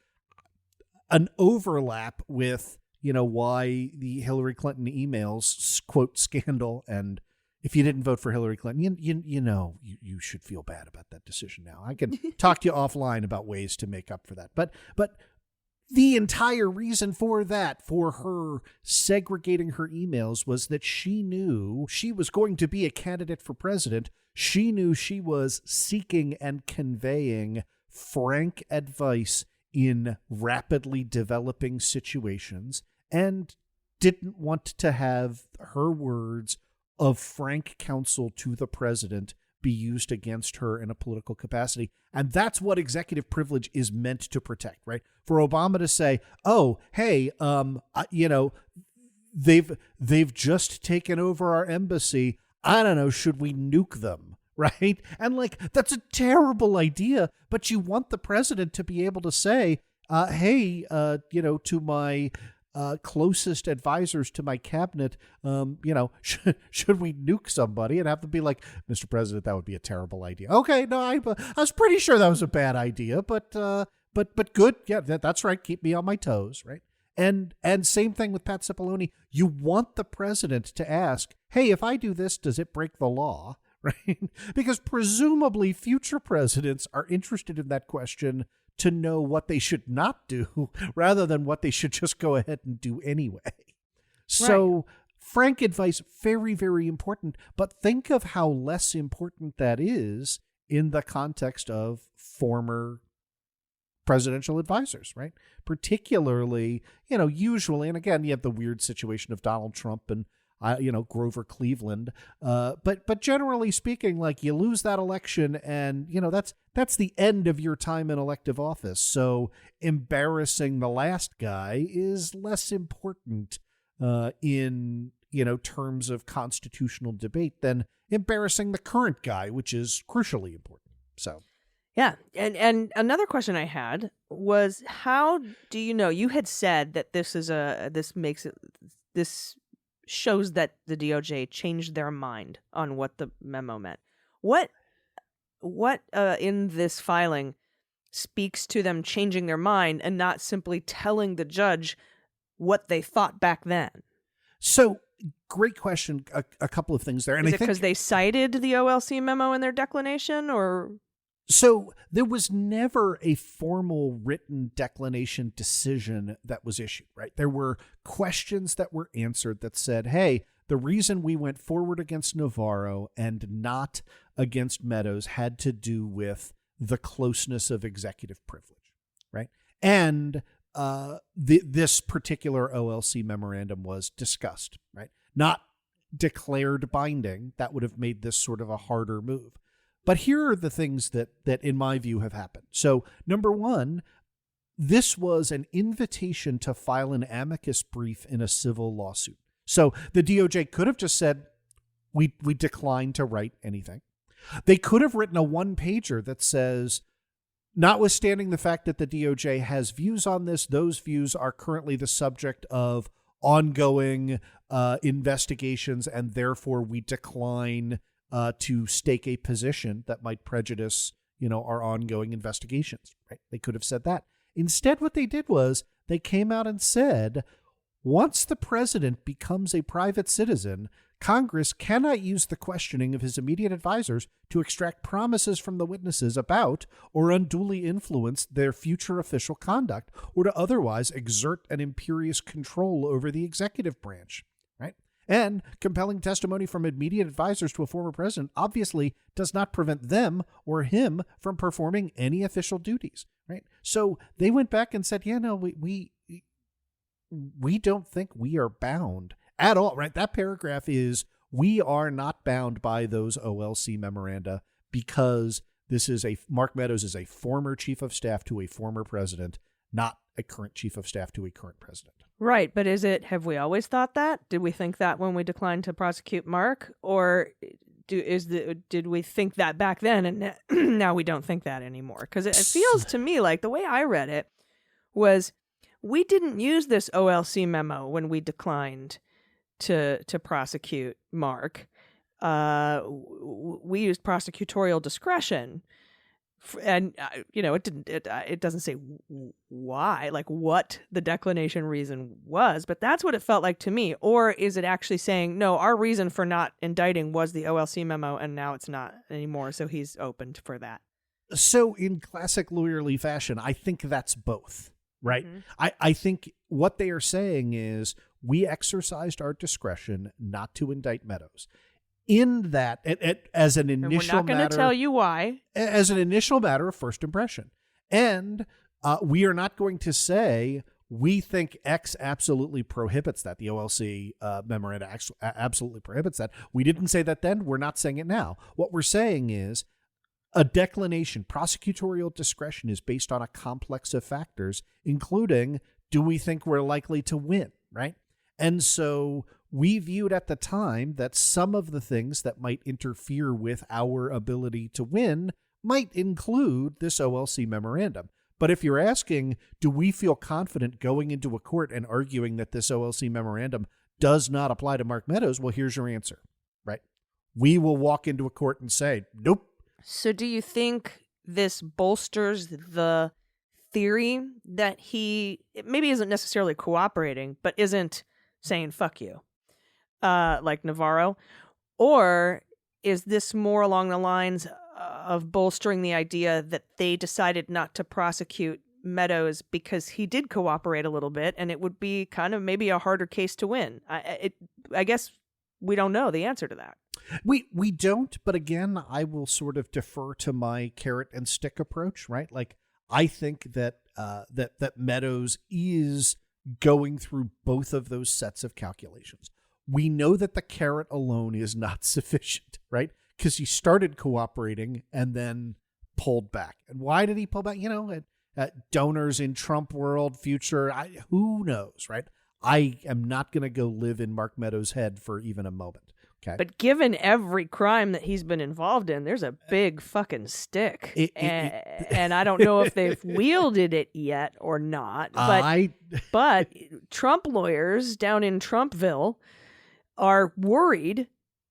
F: an overlap with, you know, why the Hillary Clinton emails, quote, scandal. And if you didn't vote for Hillary Clinton, you should feel bad about that decision now. I can talk to you offline about ways to make up for that. But the entire reason for that, for her segregating her emails, was that she knew she was going to be a candidate for president. She knew she was seeking and conveying frank advice in rapidly developing situations and didn't want to have her words of frank counsel to the president be used against her in a political capacity. And that's what executive privilege is meant to protect, right? For Obama to say, oh, hey, they've just taken over our embassy. I don't know, should we nuke them? Right? And like, that's a terrible idea, but you want the president to be able to say, hey, to my closest advisors to my cabinet, should we nuke somebody, and have them be like, Mr. President, that would be a terrible idea. Okay, no, I was pretty sure that was a bad idea, but good. Yeah, that's right. Keep me on my toes, right? And same thing with Pat Cipollone. You want the president to ask, hey, if I do this, does it break the law? Right? Because presumably future presidents are interested in that question to know what they should not do rather than what they should just go ahead and do anyway. So frank advice, very, very important. But think of how less important that is in the context of former presidential advisors, right? Particularly, usually, and again, you have the weird situation of Donald Trump and, Grover Cleveland. But generally speaking, like, you lose that election and, that's the end of your time in elective office. So embarrassing the last guy is less important in, terms of constitutional debate than embarrassing the current guy, which is crucially important. So.
A: Yeah. And another question I had was, how do you know? You had said that this shows that the DOJ changed their mind on what the memo meant. What in this filing speaks to them changing their mind and not simply telling the judge what they thought back then?
F: So, great question. A couple of things there. And
A: Is it because they cited the OLC memo in their declination, or?
F: So there was never a formal written declination decision that was issued, right? There were questions that were answered that said, hey, the reason we went forward against Navarro and not against Meadows had to do with the closeness of executive privilege, right? And this particular OLC memorandum was discussed, right? Not declared binding. That would have made this sort of a harder move. But here are the things that in my view have happened. So number one, this was an invitation to file an amicus brief in a civil lawsuit. So the DOJ could have just said, we decline to write anything. They could have written a one-pager that says, notwithstanding the fact that the DOJ has views on this, those views are currently the subject of ongoing investigations, and therefore we decline to stake a position that might prejudice, our ongoing investigations, right? They could have said that. Instead, what they did was they came out and said, once the president becomes a private citizen, Congress cannot use the questioning of his immediate advisors to extract promises from the witnesses about or unduly influence their future official conduct or to otherwise exert an imperious control over the executive branch, right? And compelling testimony from immediate advisors to a former president obviously does not prevent them or him from performing any official duties, right? So they went back and said, yeah, no, we don't think we are bound at all, right? That paragraph is, we are not bound by those OLC memoranda because Mark Meadows is a former chief of staff to a former president, not a current chief of staff to a current president.
A: Right, but have we always thought that? Did we think that when we declined to prosecute Mark, or did we think that back then and now we don't think that anymore? Because it feels to me like the way I read it was, we didn't use this OLC memo when we declined to prosecute Mark. We used prosecutorial discretion. And it doesn't say why, like what the declination reason was, but that's what it felt like to me. Or is it actually saying, no, our reason for not indicting was the OLC memo and now it's not anymore, so he's opened for that?
F: So in classic lawyerly fashion, I think that's both, right? Mm-hmm. I think what they are saying is, we exercised our discretion not to indict Meadows. In that, as an initial matter, we're not going to
A: tell you why.
F: As an initial matter of first impression. And we are not going to say, we think X absolutely prohibits that. The OLC memoranda absolutely prohibits that. We didn't say that then. We're not saying it now. What we're saying is, a declination, prosecutorial discretion, is based on a complex of factors, including, do we think we're likely to win, right? And so we viewed at the time that some of the things that might interfere with our ability to win might include this OLC memorandum. But if you're asking, do we feel confident going into a court and arguing that this OLC memorandum does not apply to Mark Meadows? Well, here's your answer, right? We will walk into a court and say, nope.
A: So do you think this bolsters the theory that he maybe isn't necessarily cooperating, but isn't saying fuck you, like Navarro? Or is this more along the lines of bolstering the idea that they decided not to prosecute Meadows because he did cooperate a little bit, and it would be kind of maybe a harder case to win. I guess we don't know the answer to that.
F: We don't, but again, I will sort of defer to my carrot and stick approach, right? Like, I think that that Meadows is going through both of those sets of calculations. We know that the carrot alone is not sufficient, right? Because he started cooperating and then pulled back. And why did he pull back? Donors in Trump world, future, who knows, right? I am not going to go live in Mark Meadows' head for even a moment. Okay.
A: But given every crime that he's been involved in, there's a big fucking stick. And I don't know if they've wielded it yet or not. But Trump lawyers down in Trumpville are worried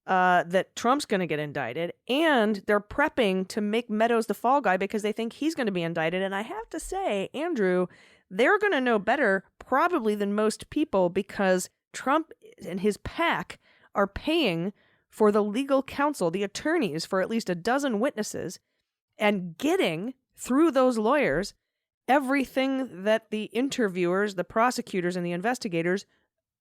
A: that Trump's going to get indicted, and they're prepping to make Meadows the fall guy because they think he's going to be indicted. And I have to say, Andrew, they're going to know better probably than most people because Trump and his pack are paying for the legal counsel, the attorneys for at least a dozen witnesses, and getting through those lawyers everything that the interviewers, the prosecutors, and the investigators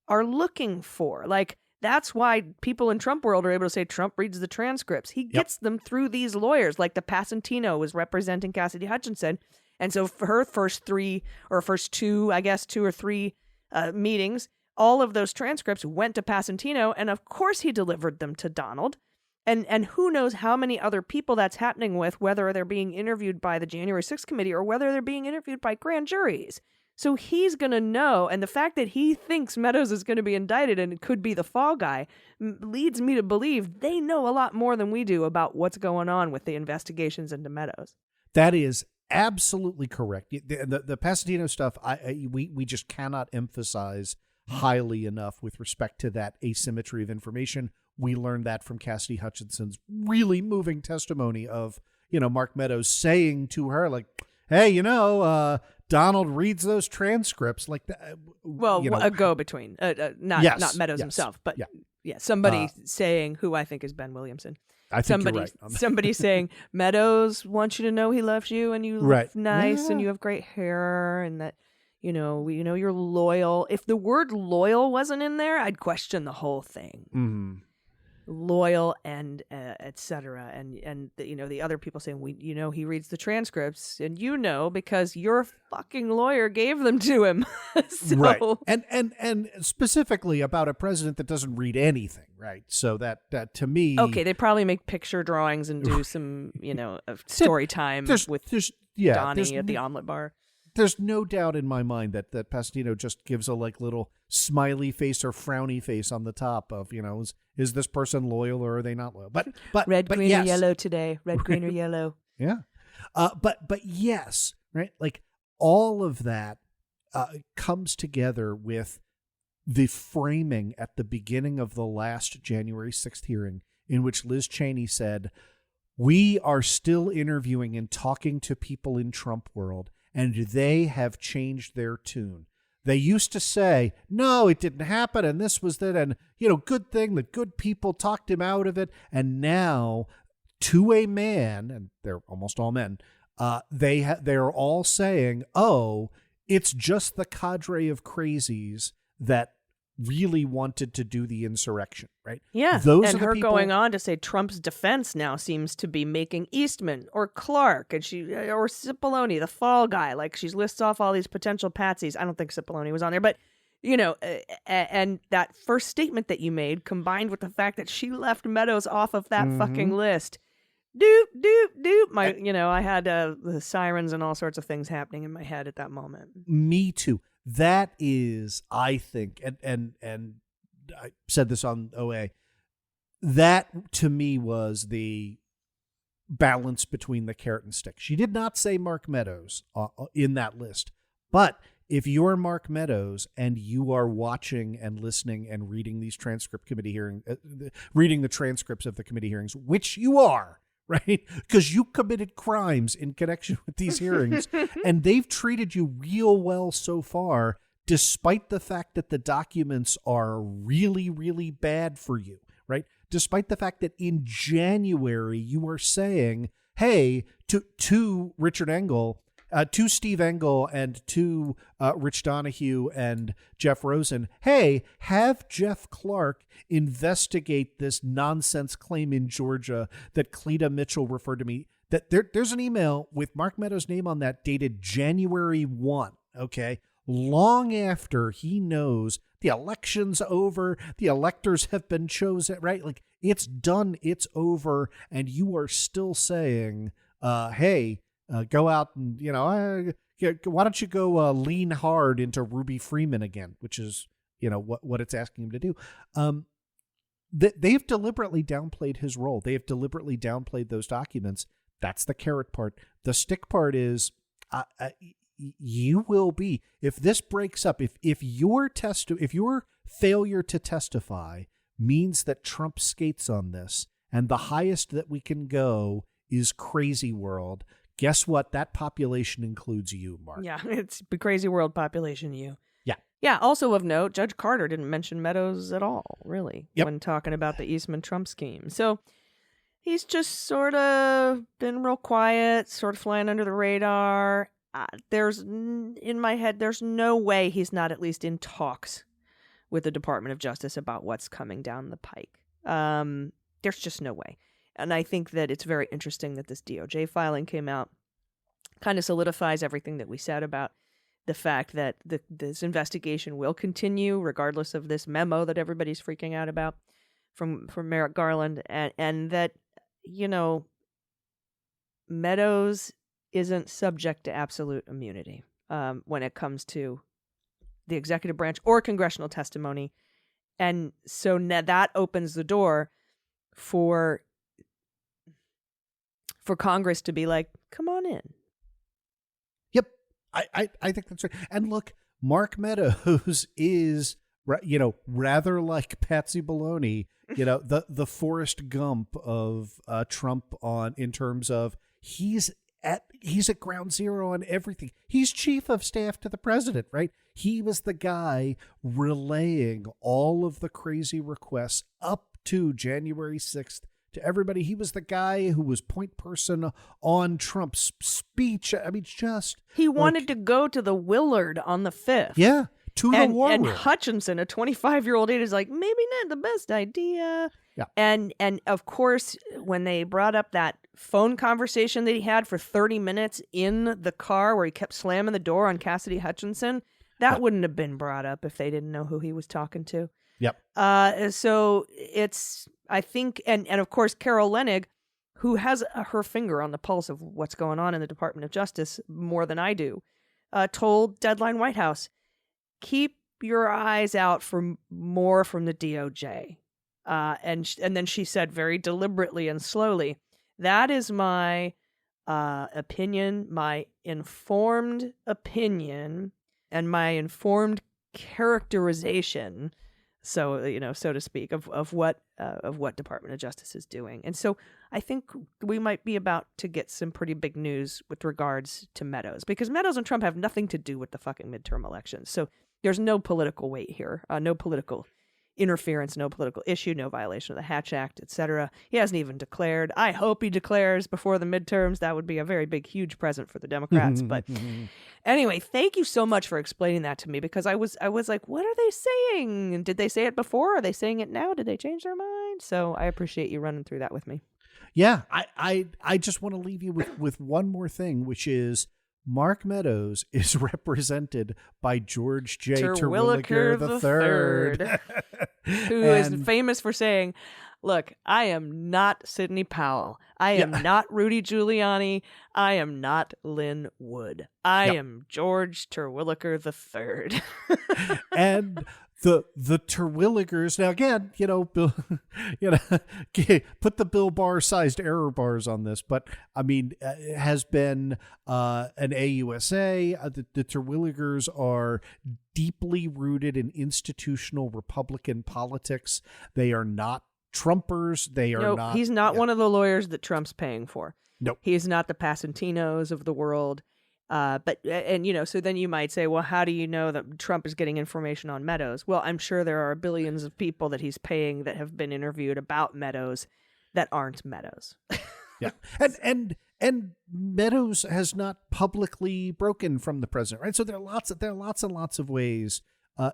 A: are looking for. Like, that's why people in Trump world are able to say Trump reads the transcripts. He gets them through these lawyers, like the Passantino was representing Cassidy Hutchinson. And so for her first two or three meetings, all of those transcripts went to Passantino, and of course he delivered them to Donald. And who knows how many other people that's happening with, whether they're being interviewed by the January 6th committee or whether they're being interviewed by grand juries. So he's going to know, and the fact that he thinks Meadows is going to be indicted and it could be the fall guy leads me to believe they know a lot more than we do about what's going on with the investigations into Meadows.
F: That is absolutely correct. The Passantino stuff, we just cannot emphasize highly enough with respect to that asymmetry of information. We learned that from Cassidy Hutchinson's really moving testimony of, Mark Meadows saying to her, like, hey, Donald reads those transcripts like that.
A: A go-between, not Meadows himself, but somebody saying, who I think is Ben Williamson.
F: I think you're right.
A: Somebody saying, Meadows wants you to know he loves you and you look nice and you have great hair and that, you're loyal. If the word loyal wasn't in there, I'd question the whole thing.
F: Mm-hmm.
A: Loyal and et cetera. And the other people saying, he reads the transcripts and because your fucking lawyer gave them to him. So.
F: Right. And specifically about a president that doesn't read anything. Right. So that to me.
A: Okay. They probably make picture drawings and do some, story time with Donnie at the omelet bar.
F: There's no doubt in my mind that Passantino just gives a little smiley face or frowny face on the top of, is this person loyal or are they not loyal? But
A: red, green,
F: yes.
A: or yellow today. Red, green, or yellow.
F: Yeah. But yes, right? Like all of that comes together with the framing at the beginning of the last January 6th hearing in which Liz Cheney said, we are still interviewing and talking to people in Trump world, and they have changed their tune. They used to say, no, it didn't happen, and this was that, and, good thing that good people talked him out of it. And now, to a man, and they're almost all men, they're all saying, oh, it's just the cadre of crazies that really wanted to do the insurrection, right?
A: Yeah,
F: those
A: and
F: are the
A: her
F: people...
A: going on to say Trump's defense now seems to be making Eastman or Clark or Cipollone the fall guy. Like she lists off all these potential patsies. I don't think Cipollone was on there, but and that first statement that you made combined with the fact that she left Meadows off of that fucking list. Doop, doop, doop. I had the sirens and all sorts of things happening in my head at that moment.
F: Me too. That is, I think, and I said this on OA, that to me was the balance between the carrot and stick. She did not say Mark Meadows in that list, but if you're Mark Meadows and you are watching and listening and reading these reading the transcripts of the committee hearings, which you are, right? Because you committed crimes in connection with these hearings and they've treated you real well so far, despite the fact that the documents are really, really bad for you, right? despite the fact that in January you are saying, hey, to Richard Engel, to Steve Engel and to Rich Donahue and Jeff Rosen, hey, have Jeff Clark investigate this nonsense claim in Georgia that Cleta Mitchell referred to me. That there's an email with Mark Meadows' name on that dated January 1, okay? Long after he knows the election's over, the electors have been chosen, right? Like, it's done, it's over, and you are still saying, hey, go out and, why don't you go lean hard into Ruby Freeman again, which is, what it's asking him to do. They've deliberately downplayed his role. They have deliberately downplayed those documents. That's the carrot part. The stick part is you will be, if this breaks up, if your failure to testify means that Trump skates on this and the highest that we can go is crazy world, guess what? That population includes you, Mark.
A: Yeah, it's the crazy world population, you.
F: Yeah.
A: Yeah, also of note, Judge Carter didn't mention Meadows at all, really,
F: Yep.
A: when talking about the Eastman-Trump scheme. So he's just sort of been real quiet, sort of flying under the radar. In my head, there's no way he's not at least in talks with the Department of Justice about what's coming down the pike. There's just no way. And I think that it's very interesting that this DOJ filing came out. Kind of solidifies everything that we said about the fact that this investigation will continue regardless of this memo that everybody's freaking out about from Merrick Garland, and that, Meadows isn't subject to absolute immunity when it comes to the executive branch or congressional testimony. And so that opens the door for Congress to be like, come on in.
F: Yep. I think that's right. And look, Mark Meadows is, rather like Patsy Baloney, the Forrest Gump of Trump in terms of he's at ground zero on everything. He's chief of staff to the president, right? He was the guy relaying all of the crazy requests up to January 6th to everybody. He was the guy who was point person on Trump's speech. I mean,
A: he wanted to go to the Willard on the 5th.
F: Yeah. The war
A: and
F: room.
A: Hutchinson, a 25-year-old idiot, is like, maybe not the best idea.
F: Yeah.
A: And of course, when they brought up that phone conversation that he had for 30 minutes in the car where he kept slamming the door on Cassidy Hutchinson, that wouldn't have been brought up if they didn't know who he was talking to.
F: Yep.
A: So it's, I think, and of course, Carol Leonnig, who has her finger on the pulse of what's going on in the Department of Justice more than I do, told Deadline White House, keep your eyes out for more from the DOJ. And then she said very deliberately and slowly, that is my opinion, my informed opinion, and my informed characterization, so to speak, of what Department of Justice is doing. And so I think we might be about to get some pretty big news with regards to Meadows, because Meadows and Trump have nothing to do with the fucking midterm elections. So there's no political weight here, no political interference, no political issue, no violation of the Hatch Act, etc. He hasn't even declared. I hope he declares before the midterms. That would be a very big, huge present for the Democrats. But anyway, thank you so much for explaining that to me, because I was like, what are they saying? Did they say it before? Are they saying it now? Did they change their mind? So I appreciate you running through that with me.
F: Yeah, I just want to leave you with one more thing, which is Mark Meadows is represented by George J. Terwilliger III.
A: Who is famous for saying, look, I am not Sidney Powell. I am not Rudy Giuliani. I am not Lynn Wood. I am George Terwilliger III.
F: And the Terwilligers, now again, Bill, put the Bill Barr sized error bars on this, but I mean, it has been an AUSA. The Terwilligers are deeply rooted in institutional Republican politics. They are not Trumpers. They are not.
A: He's not one of the lawyers that Trump's paying for.
F: Nope.
A: He's not the Pasentinos of the world. So then you might say, well, how do you know that Trump is getting information on Meadows? Well, I'm sure there are billions of people that he's paying that have been interviewed about Meadows that aren't Meadows.
F: Yeah. And Meadows has not publicly broken from the president, right? So there are lots and lots of ways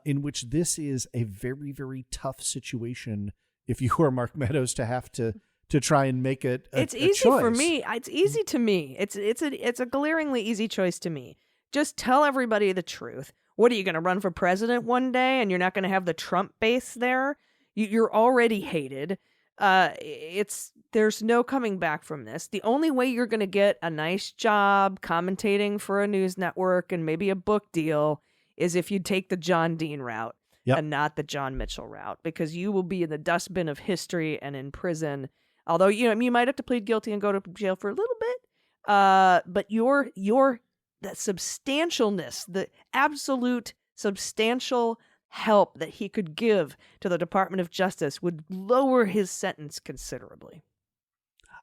F: in which this is a very, very tough situation if you are Mark Meadows to have to try and make it
A: it's easy for me. It's easy to me. It's a glaringly easy choice to me. Just tell everybody the truth. What are you going to run for president one day and you're not going to have the Trump base there? You're already hated. There's no coming back from this. The only way you're going to get a nice job commentating for a news network and maybe a book deal is if you take the John Dean route and not the John Mitchell route, because you will be in the dustbin of history and in prison. Although, you might have to plead guilty and go to jail for a little bit. But that substantialness, the absolute substantial help that he could give to the Department of Justice would lower his sentence considerably.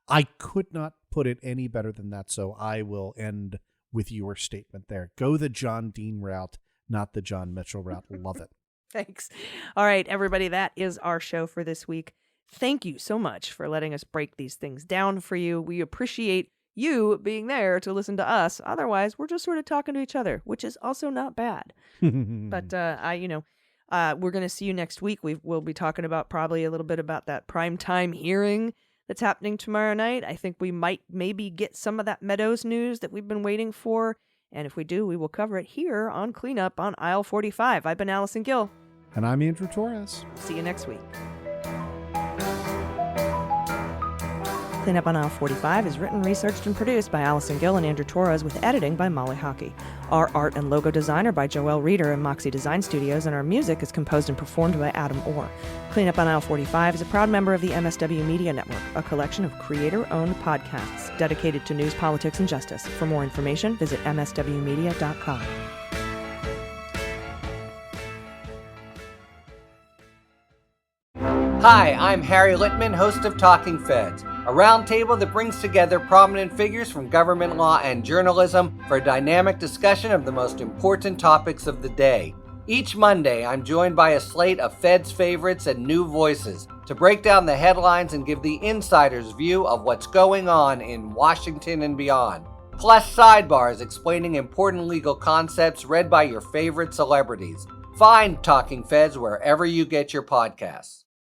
F: I could not put it any better than that, so I will end with your statement there. Go the John Dean route, not the John Mitchell route. Love it.
A: Thanks. All right, everybody, that is our show for this week. Thank you so much for letting us break these things down for you. We appreciate you being there to listen to us. Otherwise, we're just sort of talking to each other, which is also not bad. But we're going to see you next week. We'll be talking about probably a little bit about that primetime hearing that's happening tomorrow night. I think we might maybe get some of that Meadows news that we've been waiting for. And if we do, we will cover it here on Cleanup on Aisle 45. I've been Allison Gill.
F: And I'm Andrew Torrez.
A: See you next week. Cleanup on Aisle 45 is written, researched, and produced by Allison Gill and Andrew Torrez with editing by Molly Hockey. Our art and logo design are by Joelle Reeder and Moxie Design Studios, and our music is composed and performed by Adam Orr. Cleanup on Aisle 45 is a proud member of the MSW Media Network, a collection of creator-owned podcasts dedicated to news, politics, and justice. For more information, visit mswmedia.com.
G: Hi, I'm Harry Littman, host of Talking Feds, a roundtable that brings together prominent figures from government law and journalism for a dynamic discussion of the most important topics of the day. Each Monday, I'm joined by a slate of Feds favorites and new voices to break down the headlines and give the insider's view of what's going on in Washington and beyond. Plus sidebars explaining important legal concepts read by your favorite celebrities. Find Talking Feds wherever you get your podcasts.